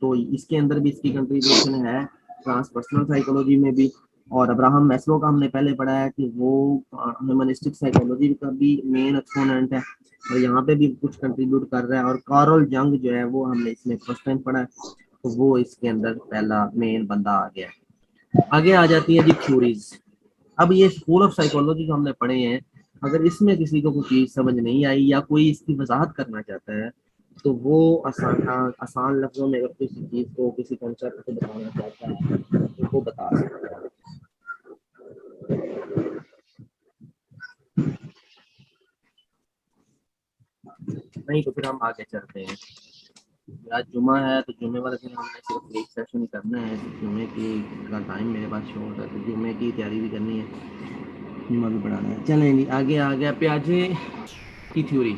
तो इसके अंदर भी इसकी कंट्रीब्यूशन है, ट्रांसपर्सनल साइकोलॉजी में भी। और अब्राहम मैस्लो का हमने पहले पढ़ा है कि वो ह्यूमनिस्टिक साइकोलॉजी का भी मेन एक्सपोनेंट है, और यहाँ पे भी कुछ कंट्रीब्यूट कर रहा है। और कार्ल जंग जो है वो हमने इसमें फर्स्ट टाइम पढ़ा है, तो वो इसके अंदर पहला मेन बंदा आ गया है। आगे आ जाती है जी थ्योरीज। अब ये स्कूल ऑफ साइकोलॉजी जो हमने पढ़े हैं, अगर इसमें किसी को कोई चीज समझ नहीं आई या कोई इसकी वजाहत करना चाहता है तो वो आसान लफ्जों में अगर किसी चीज को, किसी कॉन्सेप्ट को बताना चाहता है तो वो बता सकता है। नहीं तो फिर हम आगे चलते हैं। आज जुमा है तो जुमे वाले दिन हमने सिर्फ एक सेशन ही करना है। जुमे की का टाइम मेरे पास शॉर्ट है, तो जुमे की तैयारी भी करनी है, जुमा भी पढ़ाना है। चलें आगे आ गया प्याजे की थ्योरी।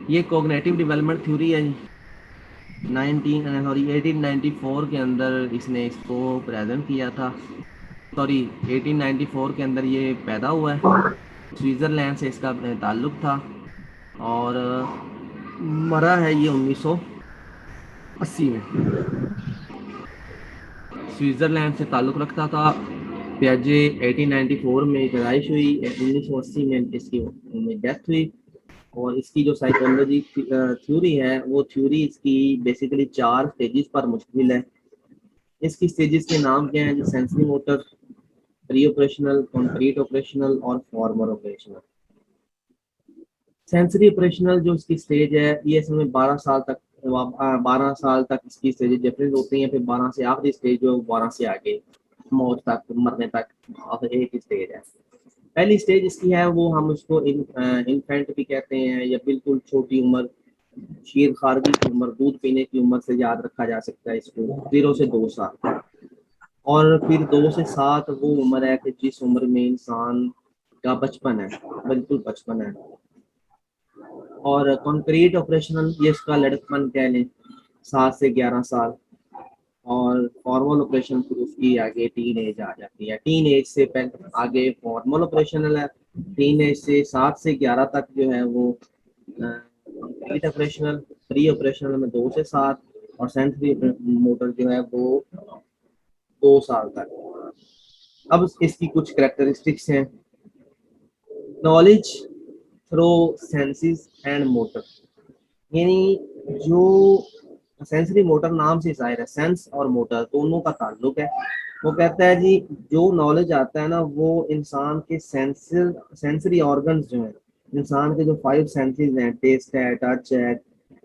ये कोग्निटिव डेवलपमेंट थ्योरी है। 1894 के अंदर इसने इसको प्रेजेंट किया था। सॉरी, 1894 के अंदर ये पैदा हुआ है। स्विट्ज़रलैंड से इसका ताल्लुक था, और मरा है ये 1980 में। स्विट्ज़रलैंड से ताल्लुक़ रखता था। प्याजे 1894 में पैदाइश हुई, 1980 में इसकी डेथ हुई। और इसकी जो साइकोलॉजी थ्योरी है वो थ्योरी इसकी बेसिकली 4 स्टेजेस पर मुश्तमिल है। इसकी स्टेजेस के नाम क्या हैं? Sensory motor, pre operational, concrete operational और फॉर्मल ऑपरेशनल। सेंसरी ऑपरेशनल जो इसकी स्टेज है ये इसमें 12 साल तक, 12 साल तक इसकी स्टेज डिफरेंट होती हैं। फिर 12 से आखिरी स्टेज जो 12 से आगे मौत तक, मरने तक आखिरी एक स्टेज है। पहली स्टेज इसकी है वो हम उसको इन्फेंट भी कहते हैं, या बिल्कुल छोटी उम्र, शीर खारगी की उम्र, दूध पीने की उम्र से याद रखा जा सकता है इसको, 0 से 2 साल। और फिर 2 से 7 वो उम्र है कि जिस उम्र में इंसान का बचपन है, बिल्कुल बचपन है। और कंक्रीट ऑपरेशनल ये इसका लड़कपन कह लें, 7 से 11 साल। और फॉर्मल ऑपरेशन फिर उसकी आगे टीन एज आ जाती है। टीन एज से पहले आगे फॉर्मल ऑपरेशनल है। टीन एज से 7 से 11 तक जो है वो कंक्रीट ऑपरेशनल। प्री ऑपरेशनल में 2 से 7, और सेंसरी मोटर जो है वो 2 साल तक। अब इसकी कुछ करेक्टरिस्टिक्स हैं। Knowledge through senses and motor, यानी जो सेंसरी मोटर नाम से जाहिर है, सेंस और मोटर दोनों का ताल्लुक है। वो कहता है जी जो नॉलेज आता है ना वो इंसान के सेंसरी ऑर्गन्स जो है, इंसान के जो 5 सेंसेस हैं, टेस्ट है, टच है,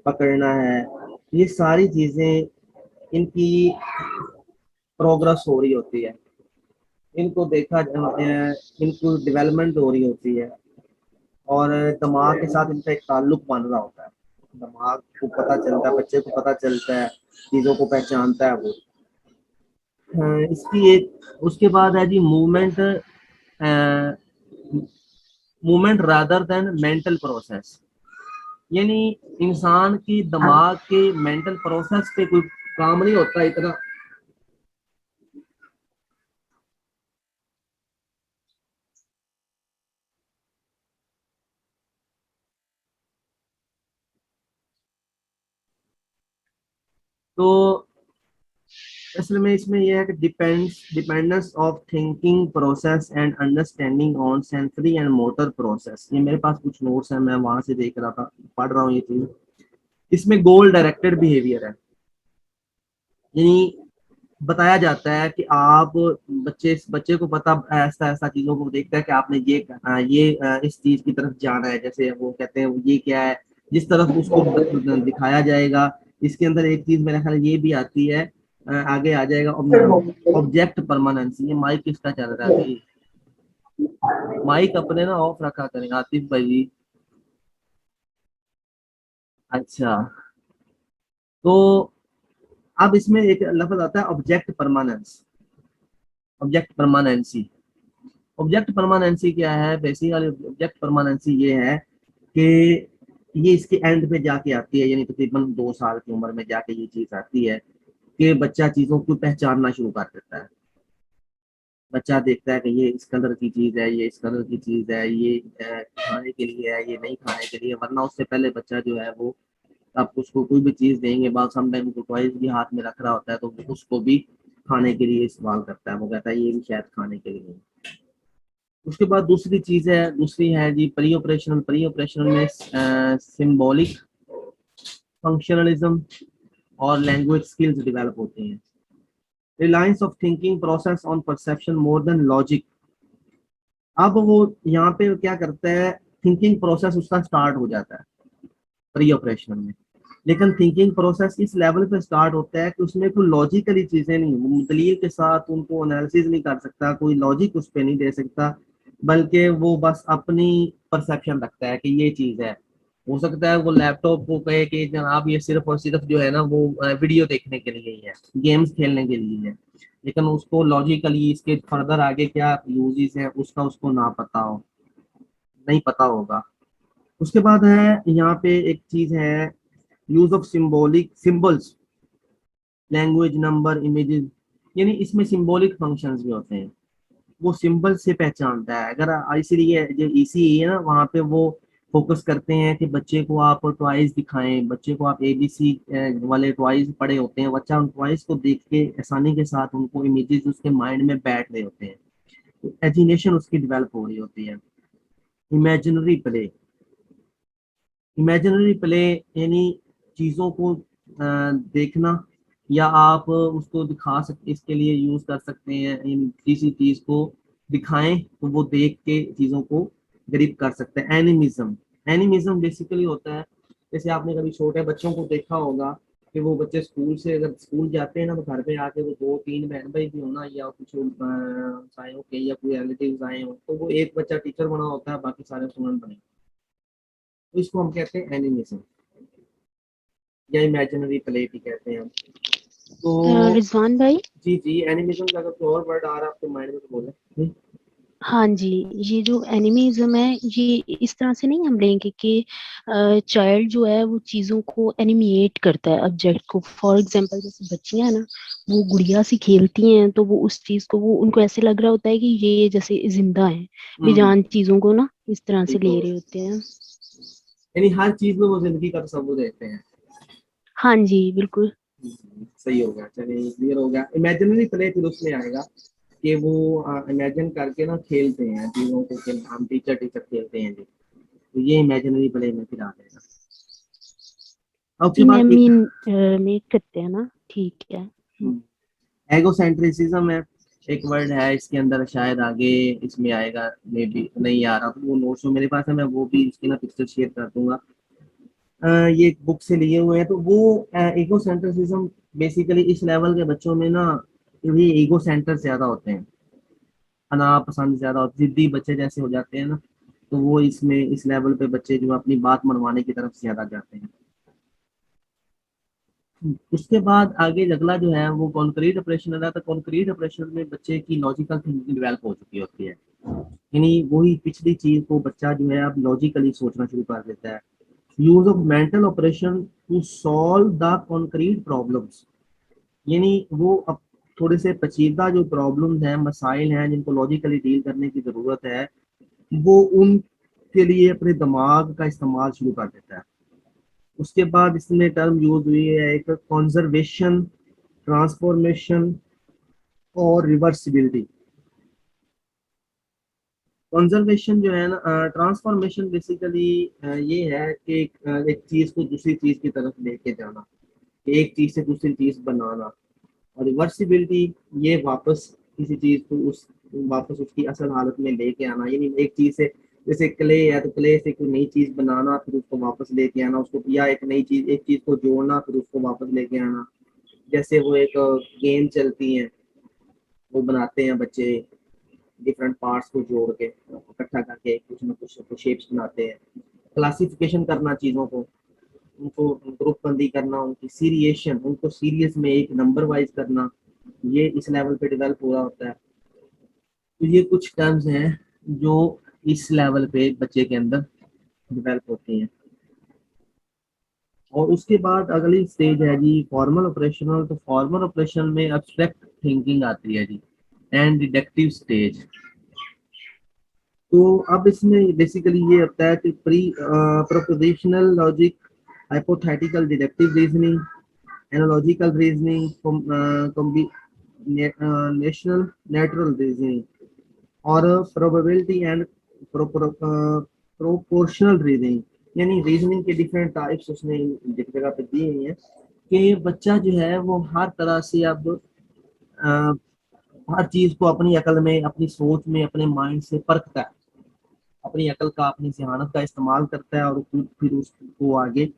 पकड़ना है, ये सारी चीजें इनकी प्रोग्रेस हो रही होती है। इनको इनको डेवलपमेंट हो रही होती है, और दिमाग के साथ इनका एक ताल्लुक बन रहा होता है। दिमाग को पता चलता है, बच्चे को पता चलता है, चीज़ों को पहचानता है वो। इसकी एक उसके बाद है जी movement, movement rather than mental process, यानी इंसान की दिमाग के मेंटल प्रोसेस पे कोई काम नहीं होता इतना। तो असल में इसमें यह है कि dependence of thinking process and understanding on sensory and motor process. ये मेरे पास कुछ नोट्स हैं, मैं वहां से देख रहा था, पढ़ रहा हूँ ये चीज। इसमें गोल डायरेक्टेड बिहेवियर है, यानी बताया जाता है कि आप बच्चे को पता, ऐसा ऐसा चीजों को देखता है कि आपने इस चीज की तरफ जाना है, जैसे वो कहते हैं ये क्या है, जिस तरफ उसको दिखाया जाएगा। इसके अंदर एक चीज मेरे ख्याल ये भी आती है, आगे आ जाएगा, ऑब्जेक्ट परमानेंस। ये माइक किसका चल रहा है अभी? माइक अपने ना ऑफ रखा करें आतिफ भाई जी। अच्छा, तो अब इसमें एक लफ्ज आता है object permanence, object permanency. Object permanency क्या है? बेसिकली ऑब्जेक्ट परमानेंसी ये है कि ये इसके एंड पे जाके आती है, यानी तकरीबन 2 साल की उम्र में जाके ये चीज आती है कि बच्चा चीजों को पहचानना शुरू कर देता है। बच्चा देखता है कि ये इस कलर की चीज है, ये इस कलर की चीज है, ये खाने के लिए है, ये नहीं खाने के लिए। वरना उससे पहले बच्चा जो है वो, आप उसको कोई भी चीज देंगे, बाद समटाइम को टॉयज भी हाथ में रख रहा होता है तो वो उसको भी खाने के लिए इस्तेमाल करता है। वो कहता है ये भी शायद खाने के लिए है। उसके बाद दूसरी है जी प्री ऑपरेशनल। प्री ऑपरेशनल में सिंबॉलिक फंक्शनलिज्म और लैंग्वेज स्किल्स डेवलप होते हैं। Reliance of thinking process on perception more than logic. अब वो यहाँ पे क्या करता है, थिंकिंग प्रोसेस उसका स्टार्ट हो जाता है प्री ऑपरेशन में। लेकिन थिंकिंग प्रोसेस इस लेवल पे स्टार्ट होता है कि उसमें कोई लॉजिकली चीजें नहीं, वो मुतलिए के साथ उनको एनालिसिस नहीं कर सकता, कोई लॉजिक उस पर नहीं दे सकता, बल्कि वो बस अपनी परसेप्शन रखता है कि ये चीज है। हो सकता है वो लैपटॉप को कहे कि जनाब ये सिर्फ और सिर्फ जो है ना वो वीडियो देखने के लिए ही है, गेम्स खेलने के लिए है, लेकिन उसको लॉजिकली इसके फर्दर आगे क्या यूजेस है उसका उसको ना पता हो, नहीं पता होगा। उसके बाद है यहाँ पे एक चीज है, use of symbolic symbols, language, number, images. यानी इसमें सिंबॉलिक फंक्शंस भी होते हैं, वो सिंबल से पहचानता है। अगर इसीलिए जो इसी है ना, वहाँ पे वो फोकस करते हैं कि बच्चे को आप टॉयज दिखाएं, बच्चे को आप एबीसी वाले टॉयज पड़े होते हैं, बच्चा उन टॉयज को देख के आसानी के साथ उनको इमेजेस उसके माइंड में बैठ रहे होते हैं, तो इमेजिनेशन उसकी डेवलप हो रही होती है। Imaginary play. इमेजिनरी प्ले यानी चीजों को देखना, या आप उसको दिखा सकते, इसके लिए यूज कर सकते हैं, इन किसी चीज को दिखाएं तो वो देख के चीजों को ग्रिप कर सकते हैं। एनिमिज्म। एनिमिज्म बेसिकली होता है, जैसे आपने कभी छोटे बच्चों को देखा होगा कि वो बच्चे स्कूल से अगर स्कूल जाते हैं ना, तो घर पे आके वो 2-3 बहन भाई भी होना, या कुछ आए हो के, या कोई रिलेटिव आए हो, तो वो एक बच्चा टीचर बना होता है, बाकी सारे स्टूडेंट बने, तो इसको हम कहते हैं एनिमेशन, या इमेजिनरी प्ले भी कहते हैं हम। तो रिजवान भाई। जी जी, एनिमेशन का अगर कोई और वर्ड आ रहा है आपके माइंड में तो बोले। हाँ जी, ये जो एनिमेज़्म है ये इस तरह से नहीं हम लेंगे कि चाइल्ड जो है वो चीज़ों को एनिमेट करता है ऑब्जेक्ट को। फॉर एग्जांपल जैसे बच्चियां हैं ना, वो गुड़िया सी खेलती हैं तो वो उस चीज़ को वो उनको ऐसे लग रहा होता है कि ये जैसे जिंदा है, हम्म, बेजान चीज़ों को ना इस तरह से ले बिल्कुल। रहे होते हैं। यानी हर चीज में वो जिंदगी का तस्वुर देते हैं। हाँ जी बिल्कुल। सही हो गया, चलिए क्लियर हो गया। इमेजिनरी प्ले फिर उसमें आएगा कि वो इमेजिन करके ना खेलते हैं चीजों को, कि हम टीचर टीचर खेलते हैं जी, तो ये इमेजिनरी प्ले में फिर आ जाएगा। अब उसके बाद एक मेक करते हैं ना, ठीक है। एगोसेंट्रिसिज्म है, एक वर्ड है इसके अंदर, शायद आगे इसमें आएगा, मे बी नहीं आ रहा, तो वो नोट्स जो मेरे पास है मैं वो भी इसकी ना पिक्चर शेयर कर दूंगा। ये एक बुक से लिए हुए हैं, तो वो ईगो सेंट्रिसिज्म बेसिकली इस लेवल के बच्चों में ना, ये ईगो सेंटर ज्यादा होते हैं, अना पसंद ज्यादा होते, जिद्दी बच्चे जैसे हो जाते हैं ना, तो वो इसमें इस लेवल पे बच्चे जो अपनी बात मनवाने की तरफ ज्यादा जाते हैं। उसके बाद आगे अगला जो है वो कॉन्क्रीट ऑपरेशन है, तो कॉन्क्रीट ऑपरेशन में बच्चे की लॉजिकल थिंकिंग डेवलप हो चुकी होती है, यानी वही पिछली चीज को बच्चा जो है अब लॉजिकली सोचना शुरू कर देता है। Use of mental operation to solve the concrete problems, यानी वो अब थोड़े से पेचीदा जो प्रॉब्लम्स हैं, मसाइल हैं जिनको लॉजिकली डील करने की जरूरत है, वो उनके लिए अपने दिमाग का इस्तेमाल शुरू कर देता है। उसके बाद इसमें टर्म यूज हुई है एक कंजर्वेशन, ट्रांसफॉर्मेशन और रिवर्सिबिलिटी। कंजर्वेशन जो है ना, ट्रांसफॉर्मेशन बेसिकली ये है कि एक चीज को दूसरी चीज की तरफ लेके जाना, एक चीज से दूसरी चीज बनाना। और रिवर्सिबिलिटी ये वापस किसी चीज को उस वापस उसकी असल हालत में लेके आना, यानी एक चीज से, जैसे क्ले है तो क्ले से कोई नई चीज बनाना, फिर उसको वापस लेके आना उसको, या एक नई चीज, एक चीज को जोड़ना फिर उसको वापस लेके आना। जैसे वो एक गेम चलती है, वो बनाते हैं बच्चे, डिफरेंट पार्ट्स को जोड़ के इकट्ठा करके कुछ ना कुछ शेप्स बनाते हैं। क्लासिफिकेशन करना चीजों को, उनको ग्रुप बंदी करना, उनकी सीरिएशन, उनको सीरियस में एक नंबर वाइज करना, ये इस लेवल पे डेवलप हो रहा होता है। तो ये कुछ टर्म्स हैं जो इस लेवल पे बच्चे के अंदर डेवलप होती हैं। और उसके बाद अगली स्टेज है जी फॉर्मल ऑपरेशनल। तो फॉर्मल ऑपरेशन में एब्स्ट्रैक्ट थिंकिंग आती है जी, एंड डिडक्टिव स्टेज। तो अब इसमें बेसिकली ये होता है कि pre prepositional logic, hypothetical deductive reasoning, analogical reasoning, national natural reasoning, और प्रोबेबिलिटी एंड प्रोपोर्शनल रीजनिंग। यानी रीजनिंग के डिफरेंट टाइप्स उसने एक जगह पे दिए हुए हैं कि बच्चा जो है वो हर तरह से अब अ, हर चीज को अपनी अकल में, अपनी सोच में, अपने माइंड से परखता है, अपनी अकल का, अपनी जहानत का इस्तेमाल करता है, और फिर उसको आगे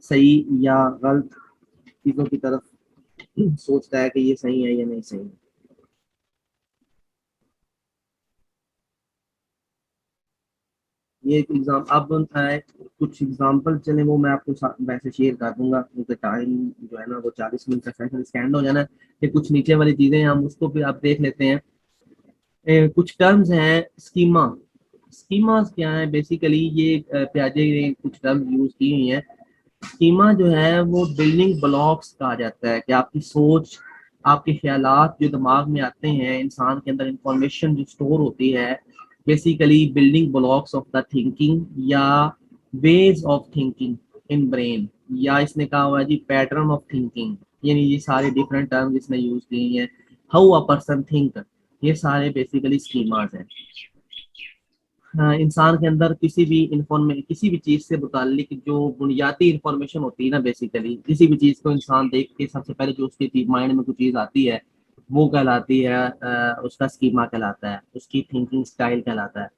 सही या गलत चीजों की तरफ सोचता है कि ये सही है या नहीं सही है। ये एक एग्जाम अब है, कुछ एग्जाम्पल चले वो मैं आपको वैसे शेयर कर दूंगा, क्योंकि टाइम जो है ना वो 40 मिनट का सेशन स्टैंड हो जाना। कि कुछ नीचे वाली चीजें हम उसको फिर आप देख लेते हैं। कुछ टर्म्स हैं स्कीमा। स्कीमास क्या है बेसिकली, ये प्याजे ने कुछ टर्म्स यूज की हुई हैं। स्कीमा जो है वो बिल्डिंग ब्लॉक्स कहा जाता है, कि आपकी सोच, आपके ख्यालात जो दिमाग में आते हैं, इंसान के अंदर इंफॉर्मेशन जो स्टोर होती है, basically building blocks of the thinking या ways of thinking in brain, या इसने कहा हुआ है जी पैटर्न ऑफ थिंकिंग। यानी ये सारे डिफरेंट टर्म इसने यूज किए हैं। हाउ अ पर्सन थिंक, ये सारे बेसिकली स्कीमास हैं। हाँ, इंसान के अंदर किसी भी चीज से मुतालिक जो बुनियादी इंफॉर्मेशन होती है ना, बेसिकली किसी भी चीज को इंसान देख के सबसे पहले जो उसके माइंड में कुछ चीज आती है, वो कहलाती है उसका स्कीमा कहलाता है, उसकी थिंकिंग स्टाइल कहलाता है।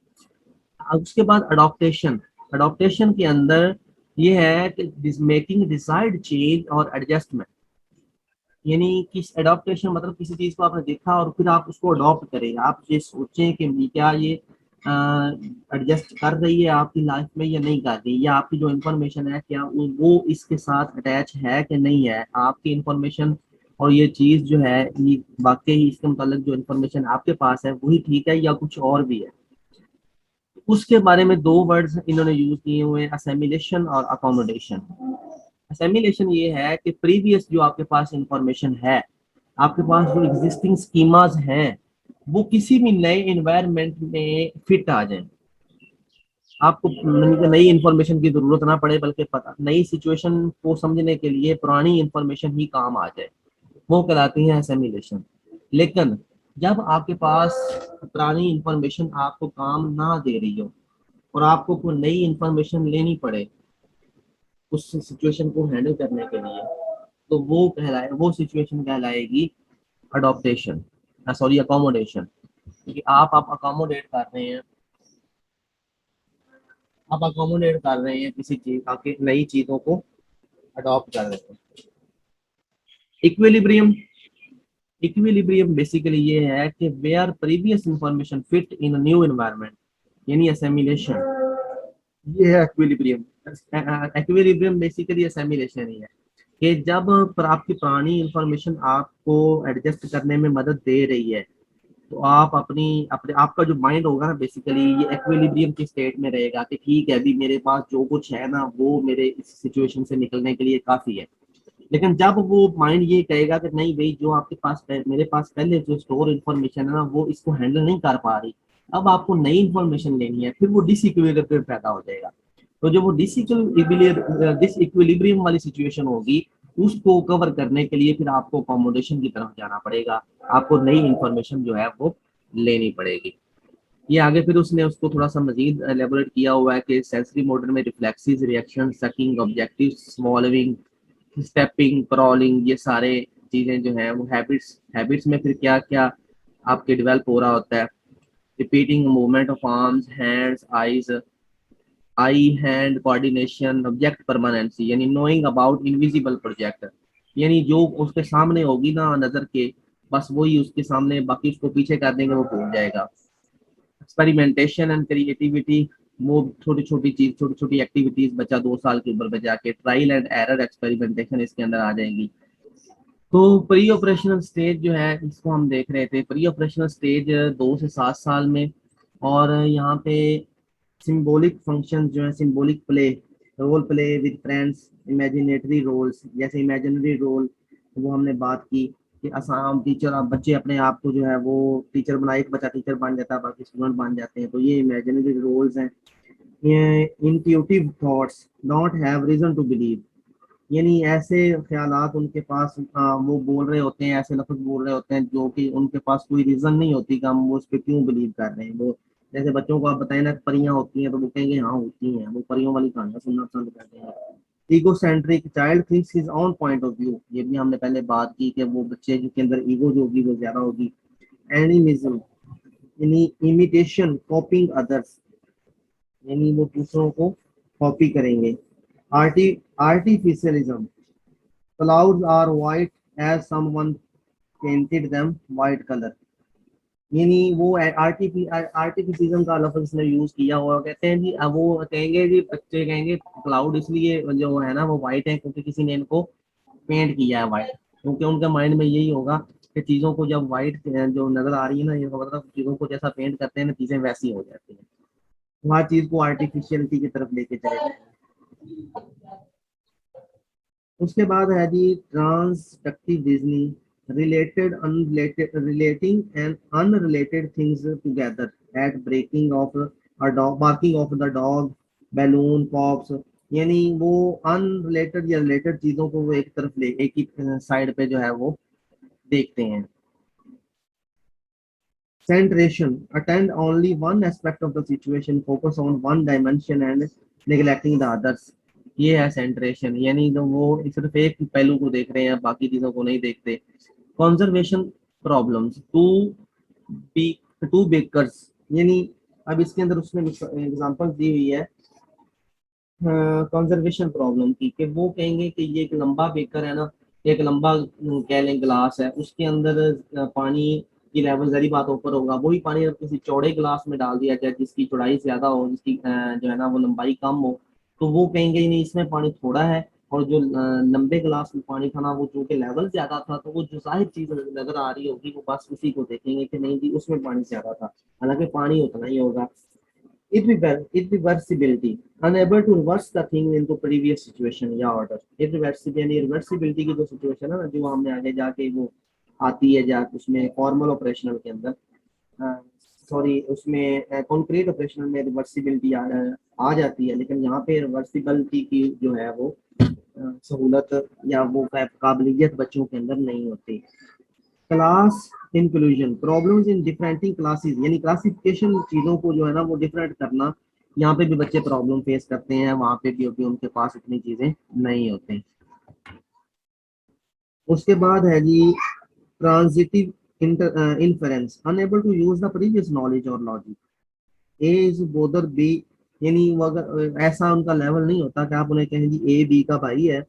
अब उसके बाद अडॉप्टेशन। अडॉप्टेशन के अंदर ये है कि मेकिंग डिजायर्ड चेंज और एडजस्टमेंट। यानी किस एडॉप्टेशन मतलब किसी चीज को आपने देखा और फिर आप उसको अडॉप्ट करें, आप ये सोचें कि क्या ये एडजस्ट कर रही है आपकी लाइफ में या नहीं कर रही, या आपकी जो इन्फॉर्मेशन है क्या वो इसके साथ अटैच है कि नहीं है, आपकी इन्फॉर्मेशन और ये चीज जो है ये वाकई ही इसके मुतालिक जो इन्फॉर्मेशन आपके पास है वही ठीक है या कुछ और भी है। उसके बारे में दो वर्ड्स इन्होंने यूज किए हुए हैं, असेमिलेशन और अकोमोडेशन। असेमिलेशन ये है कि प्रीवियस जो आपके पास इंफॉर्मेशन है, आपके पास जो एग्जिस्टिंग स्कीमाज हैं, वो किसी भी नए एनवायरनमेंट में फिट आ जाए। आपको नई इंफॉर्मेशन की जरूरत ना पड़े, बल्कि पता नई सिचुएशन को समझने के लिए पुरानी इंफॉर्मेशन ही काम आ जाए, वो कहलाती है असेमिलेशन। लेकिन जब आपके पास पुरानी इंफॉर्मेशन आपको काम ना दे रही हो और आपको कोई नई इंफॉर्मेशन लेनी पड़े उस सिचुएशन को हैंडल करने के लिए, तो वो सिचुएशन कहलाएगी अडॉप्टेशन, सॉरी अकोमोडेशन। कि आप अकोमोडेट कर रहे हैं, आप अकोमोडेट कर रहे हैं किसी चीज, आपकी नई चीजों को अडॉप्ट कर रहे हैं। इक्विलिब्रियम। इक्विलिब्रियम बेसिकली ये है कि where previous information fit in new environment, यानी असेमिलेशन। ये है एक्विलिब्रियम। एक्विलिब्रियम बेसिकली असेमिलेशन ही है कि जब पर आपकी पुरानी इंफॉर्मेशन आपको एडजस्ट करने में मदद दे रही है, तो आप अपनी अपने आपका जो माइंड होगा ना बेसिकली ये एक्विलिब्रियम की स्टेट में रहेगा कि ठीक है अभी मेरे पास जो कुछ है ना वो मेरे इस सिचुएशन से निकलने के लिए काफी है। लेकिन जब वो माइंड ये कहेगा कि नहीं भाई, जो आपके पास मेरे पास पहले जो स्टोर इन्फॉर्मेशन है ना वो इसको हैंडल नहीं कर पा रही, अब आपको नई इन्फॉर्मेशन लेनी है, फिर वो डिसइक्विलिब्रियम पैदा हो जाएगा। तो जो वो डिसइक्विलिब्रियम वाली सिचुएशन होगी, उसको कवर करने के लिए फिर आपको अकोमोडेशन की तरफ जाना पड़ेगा, आपको नई इन्फॉर्मेशन जो है वो लेनी पड़ेगी। ये आगे फिर उसने उसको थोड़ा सा मजीद एलेबोरेट किया हुआ है कि सेंसरी मोड में reflexes, reaction, sucking, objective, swallowing, stepping, crawling, ये सारे चीजें जो है वो हैबिट्स हैबिट्स में फिर क्या क्या आपके डेवलप हो रहा होता है। Repeating movement of arms, hands, eyes, I hand coordination, object permanency, यानी नोइंग अबाउट इनविजिबल प्रोजेक्ट। यानी जो उसके सामने होगी ना नजर के, बस वही उसके सामने, बाकी उसको पीछे कर देंगे वो भूल जाएगा। एक्सपेरिमेंटेशन एंड क्रिएटिविटी, वो छोटी छोटी एक्टिविटीज, बच्चा 2 साल की उम्र में जाके ट्रायल एंड एरर एक्सपेरिमेंटेशन इसके अंदर आ जाएंगी। तो प्री ऑपरेशनल स्टेज जो है इसको हम देख रहे थे, प्री ऑपरेशनल स्टेज 2 से 7 साल में। और यहाँ पे सिंबॉलिक फंक्शन जो है, symbolic play, role play with friends, imaginatory roles, जैसे इमेजिनरी रोल वो हमने बात की कि आसाम टीचर, आप बच्चे अपने आप को जो है वो टीचर बनाए, एक बच्चा टीचर बन जाता है, बाकी स्टूडेंट बन जाते हैं, तो ये इमेजिनरी रोल्स हैं। ये intuitive thoughts, don't have reason to believe, यानी ऐसे ख्यालात उनके पास वो बोल रहे होते हैं, ऐसे लफ्ज बोल रहे होते हैं जो कि उनके पास कोई रीजन नहीं होती कि हम वो उस पर क्यों बिलीव कर रहे हैं। वो जैसे बच्चों को आप बताएं ना परियां होती हैं तो वो कहेंगे हाँ होती हैं, वो परियों वाली कहानियां सुनना पसंद करते हैं। Ego centric child thinks his own point of view, ये भी हमने पहले बात की कि वो बच्चे के अंदर ईगो जो होगी वो ज्यादा होगी। एनिमिज्म, यानी इमिटेशन, कॉपिंग अदर्स, यानी वो दूसरों को कॉपी करेंगे। आर्टी artificialism, clouds are white as someone painted them white color, यानी वो आर्टिफिशिज्म का लफ्ज इसने यूज किया हुआ, कहते हैं जी। अब वो कहेंगे जी, बच्चे कहेंगे क्लाउड इसलिए जो है ना वो व्हाइट है क्योंकि किसी ने इनको पेंट किया है व्हाइट, क्योंकि उनके माइंड में यही होगा कि चीजों को जब व्हाइट जो नजर आ रही है ना, ये मतलब चीजों को जैसा पेंट करते हैं ना चीजें वैसी हो जाती हैं, तो हर चीज को आर्टिफिशियलिटी की तरफ लेके चले जाते हैं। उसके बाद है जी transductive reasoning, relating and unrelated things together at breaking of a dog, barking of the dog, balloon pops, यानी वो अनरिलेटेड या रिलेटेड चीजों को वो एक तरफ ले, एक ही साइड पे जो है वो देखते हैं। Centration, attend only one aspect of the situation, focus on one dimension and neglecting the others. ये है सेंट्रेशन, यानी तो वो सिर्फ एक पहलू को देख रहे हैं, बाकी चीजों को नहीं देखते। Conservation problems, be to bakers, यानी अब इसके अंदर उसने एग्जांपल दी हुई है कंजर्वेशन प्रॉब्लम की, कि वो कहेंगे कि ये एक लंबा बेकर है ना, एक लंबा कह लें गिलास है, उसके अंदर पानी की लेवल जरी बात ऊपर होगा, वही पानी अगर किसी चौड़े गिलास में डाल दिया जाए जिसकी चौड़ाई ज्यादा हो, जिसकी जो है ना वो लंबाई कम हो, तो वो कहेंगे नहीं इसमें पानी थोड़ा है। और जो लंबे गिलास में पानी था ना वो चूंकि लेवल ज्यादा था, तो वो जो जाहिर चीज नजर आ रही होगी वो बस उसी को देखेंगे कि नहीं जी उसमें पानी ज्यादा था, हालांकि पानी उतना ही होगा। Irreversibility, unable to reverse the thing into previous situation या order। Irreversibility यानी रिवर्सिबिलिटी की जो सिचुएशन है ना, जो हमने आगे जाके वो आती है जा उसमें फॉर्मल ऑपरेशनल के अंदर, सॉरी उसमें कॉन्क्रीट ऑपरेशनल में रिवर्सिबिलिटी आ जाती है, लेकिन यहाँ पे रिवर्सिबिलिटी की जो है वो सहूलत या वो काबिलियत बच्चों के अंदर नहीं होती। Class inclusion, problems in differenting classes, यानी क्लासिफिकेशन चीजों को जो है ना वो डिफरेंट करना, यहाँ पे भी बच्चे प्रॉब्लम फेस करते हैं, वहां पे भी होती उनके पास इतनी चीजें नहीं होती। उसके बाद है जी transitive inference, unable to use the previous knowledge और logic. A is bother B, यानी वो अगर ऐसा उनका लेवल नहीं होता कि आप उन्हें कहें जी ए बी का भाई है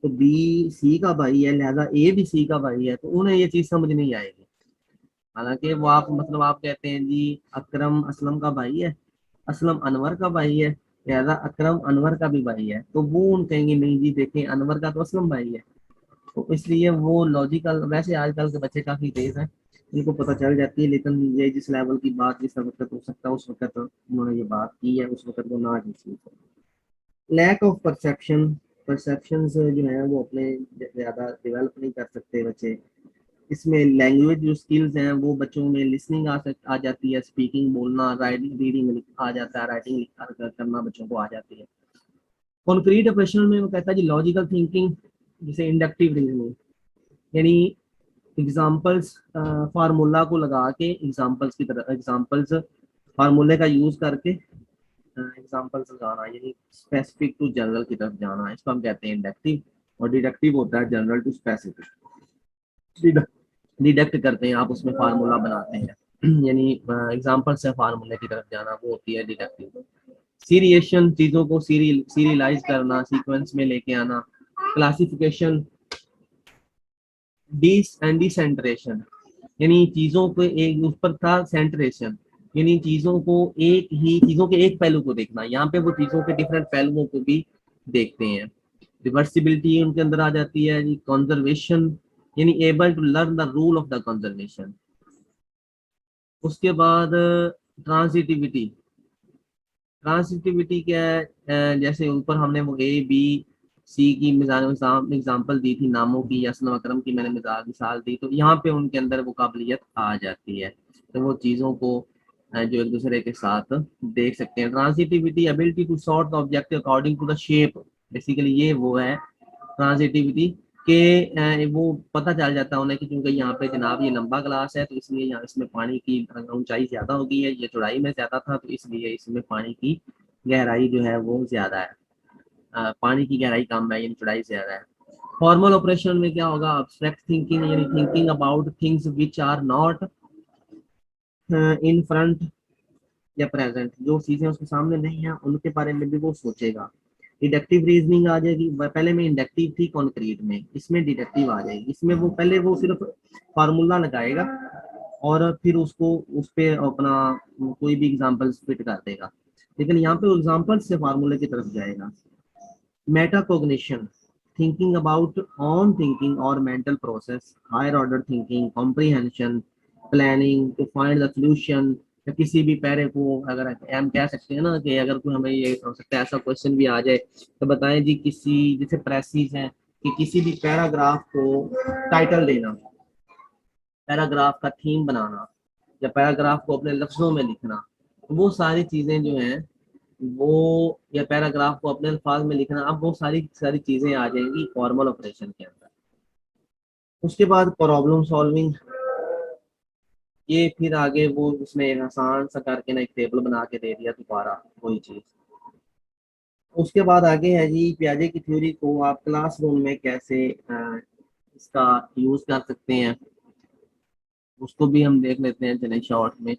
तो बी सी का भाई है, लिहाजा ए भी सी का भाई है, तो उन्हें ये चीज समझ नहीं आएगी। हालांकि वो आप मतलब आप कहते हैं जी अकरम असलम का भाई है, असलम अनवर का भाई है, लिहाजा अकरम अनवर का भी भाई है, तो वो उन कहेंगे नहीं जी देखें अनवर का तो असलम भाई है। तो इसलिए वो लॉजिकल, वैसे आजकल के बच्चे काफी तेज हैं, इनको पता चल जाती है, लेकिन ये जिस लेवल की बात जिस वक्त हो सकता है उस वक्त उन्होंने ये बात की है, उस वक्त वो ना की। लैक ऑफ परसेप्शन, परसेप्शन जो है वो अपने ज्यादा डेवलप नहीं कर सकते बच्चे। इसमें लैंग्वेज जो स्किल्स हैं वो बच्चों में लिसनिंग आ जाती है, स्पीकिंग बोलना, राइटिंग रीडिंग आ जाता है, राइटिंग करना बच्चों को आ जाती है। कॉन्क्रीट ऑपरेशन में वो कहता है जी लॉजिकल थिंकिंग, जिसे इंडक्टिव रीजनिंग, यानी एग्जांपल्स, फार्मूला को लगा के एग्जांपल्स की तरह, एग्जांपल्स फार्मूले का यूज करके एग्जांपल्स लगाना, यानी स्पेसिफिक टू जनरल की तरफ जाना, इसको हम कहते हैं इंडक्टिव। और डिडक्टिव होता है जनरल टू स्पेसिफिक। डिडक्ट करते हैं आप, उसमें फार्मूला बनाते हैं यानी एग्जांपल से फार्मूले की तरफ जाना, वो होती है डिडक्टिव। सीरिएशन, चीजों को सीरियलाइज करना, सीक्वेंस में लेके आना। क्लासिफिकेशन, डिस एंड डिसेंट्रेशन, यानी चीजों को एक ऊपर था सेंट्रेशन, यानी चीजों को एक ही चीजों के एक पहलू को देखना, यहाँ पे वो चीजों के डिफरेंट पहलुओं को भी देखते हैं। रिवर्सिबिलिटी उनके अंदर आ जाती है जी। कंजर्वेशन, यानी able to learn the rule of the conservation. उसके बाद ट्रांसिटिविटी। ट्रांसिटिविटी क्या है? जैसे ऊपर हमने वो ए बी सी की एग्जाम्पल दी थी, नामों की, यसम अकरम की मैंने मिसाल दी, तो यहाँ पे उनके अंदर वो काबिलियत आ जाती है, तो वो चीज़ों को जो एक दूसरे के साथ देख सकते हैं। Transitivity ability to sort the object according to the shape, basically ये वो है ट्रांसिटिविटी के वो पता चल जाता है उन्हें कि क्योंकि यहाँ पे जनाब ये लंबा ग्लास है तो इसलिए यहाँ इसमें पानी की ऊंचाई ज्यादा होगी है, ये चौड़ाई में ज्यादा था तो इसलिए इसमें पानी की गहराई जो है वो ज्यादा है, पानी की गहराई कम है यानी चौड़ाई ज्यादा है। फॉर्मल ऑपरेशन में क्या होगा? अब्स्ट्रैक्ट थिंकिंग यानी thinking about things which are not in front या प्रेजेंट, जो चीजें उसके सामने नहीं है उनके बारे में भी वो सोचेगा। डिडक्टिव रीजनिंग आ जाएगी, पहले में इंडक्टिव थी कॉन्क्रीट में, इसमें डिडक्टिव आ जाएगी। इसमें वो पहले वो सिर्फ फार्मूला लगाएगा और फिर उसको उस पे अपना कोई भी एग्जांपल फिट कर देगा, लेकिन यहाँ पे एग्जांपल से फार्मूले की तरफ जाएगा। Metacognition, thinking about own thinking or mental process, higher order thinking, comprehension, planning to find the solution। या किसी भी पैरे को अगर हम कह सकते हैं ना कि अगर कोई हमें ये हो सकता है ऐसा क्वेश्चन भी आ जाए तो बताएं जी, किसी जैसे प्रेसिस है कि किसी भी पैराग्राफ को टाइटल देना, पैराग्राफ का थीम बनाना, या पैराग्राफ को अपने लफ्जों में लिखना, तो वो सारी चीजें जो हैं वो, या पैराग्राफ को अपने अल्फाज में लिखना, अब वो सारी सारी चीजें आ जाएंगी फॉर्मल ऑपरेशन के अंदर। उसके बाद प्रॉब्लम सॉल्विंग, ये फिर आगे वो उसमें एक आसान सा करके ना एक टेबल बना के दे दिया दोबारा वही चीज। उसके बाद आगे है जी पियाजे की थ्योरी को आप क्लासरूम में कैसे इसका यूज कर सकते हैं, उसको भी हम देख लेते हैं चले शॉर्ट में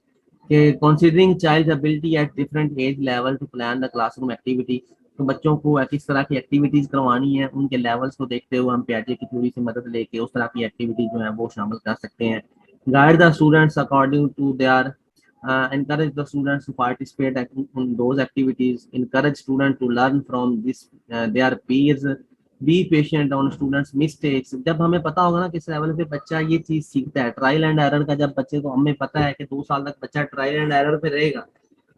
कि considering child ability at different age level to plan the classroom activity. तो बच्चों को किस तरह की एक्टिविटीज करवानी है उनके लेवल्स को देखते हुए हम पियाजे की थ्योरी से मदद लेके उस तरह की एक्टिविटी जो है वो शामिल कर सकते हैं। Guide the students according to their, encourage the students to participate in those activities, encourage students to learn from this their peers, be patient on students mistakes. जब हमें पता होगा ना किस लेवल पे बच्चा ये चीज सीखता है, ट्रायल एंड एरर का, जब बच्चे को हमें पता है कि 2 साल तक बच्चा ट्रायल एंड एरर पे रहेगा,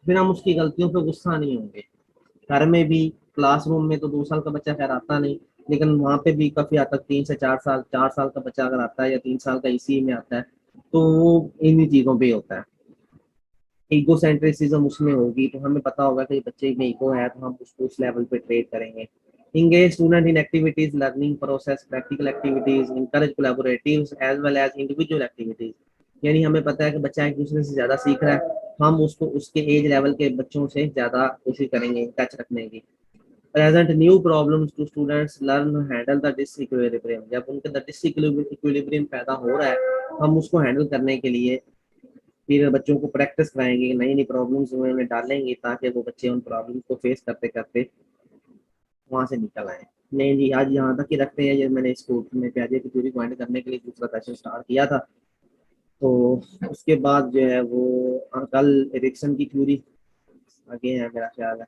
फिर हम उसकी गलतियों पे गुस्सा नहीं होंगे। घर में भी, क्लासरूम में तो 2 साल का बच्चा खैर आता नहीं, लेकिन वहाँ पे भी काफी हद तक 3 से 4 साल, 4 साल का बच्चा अगर आता है या 3 साल का इसी में आता है तो वो इन्हीं चीजों पे होता है। ईगो सेंट्रिसिज्म उसमें होगी तो हमें पता होगा कि बच्चे में ईगो है तो हम उसको उस लेवल पे ट्रेड करेंगे। engage student in activities learning process practical activities, encourage collaboratives as well as individual activities। यानी हमें पता है कि बच्चा एक दूसरे से ज्यादा सीख रहा है, हम उसको उसके एज लेवल के बच्चों से ज्यादा कोशिश करेंगे टच रखने की। Present new problems to students, learn handle the disequilibrium. जब उनके अंदर डिसइक्विलिब्रियम पैदा हो रहा है हम उसको हैंडल करने के लिए फिर बच्चों को प्रैक्टिस कराएंगे, नई नई प्रॉब्लम्स में डालेंगे ताकि वो बच्चे उन प्रॉब्लम्स को फेस करते करते वहां से निकल आए। नहीं जी, आज यहाँ तक ही रखते हैं। ये मैंने इसको में प्याजे की पूरी पॉइंट करने के लिए दूसरा सेशन स्टार्ट किया था, तो उसके बाद जो है वो कल एरिक्सन की थ्योरी आगे है मेरा ख्याल है।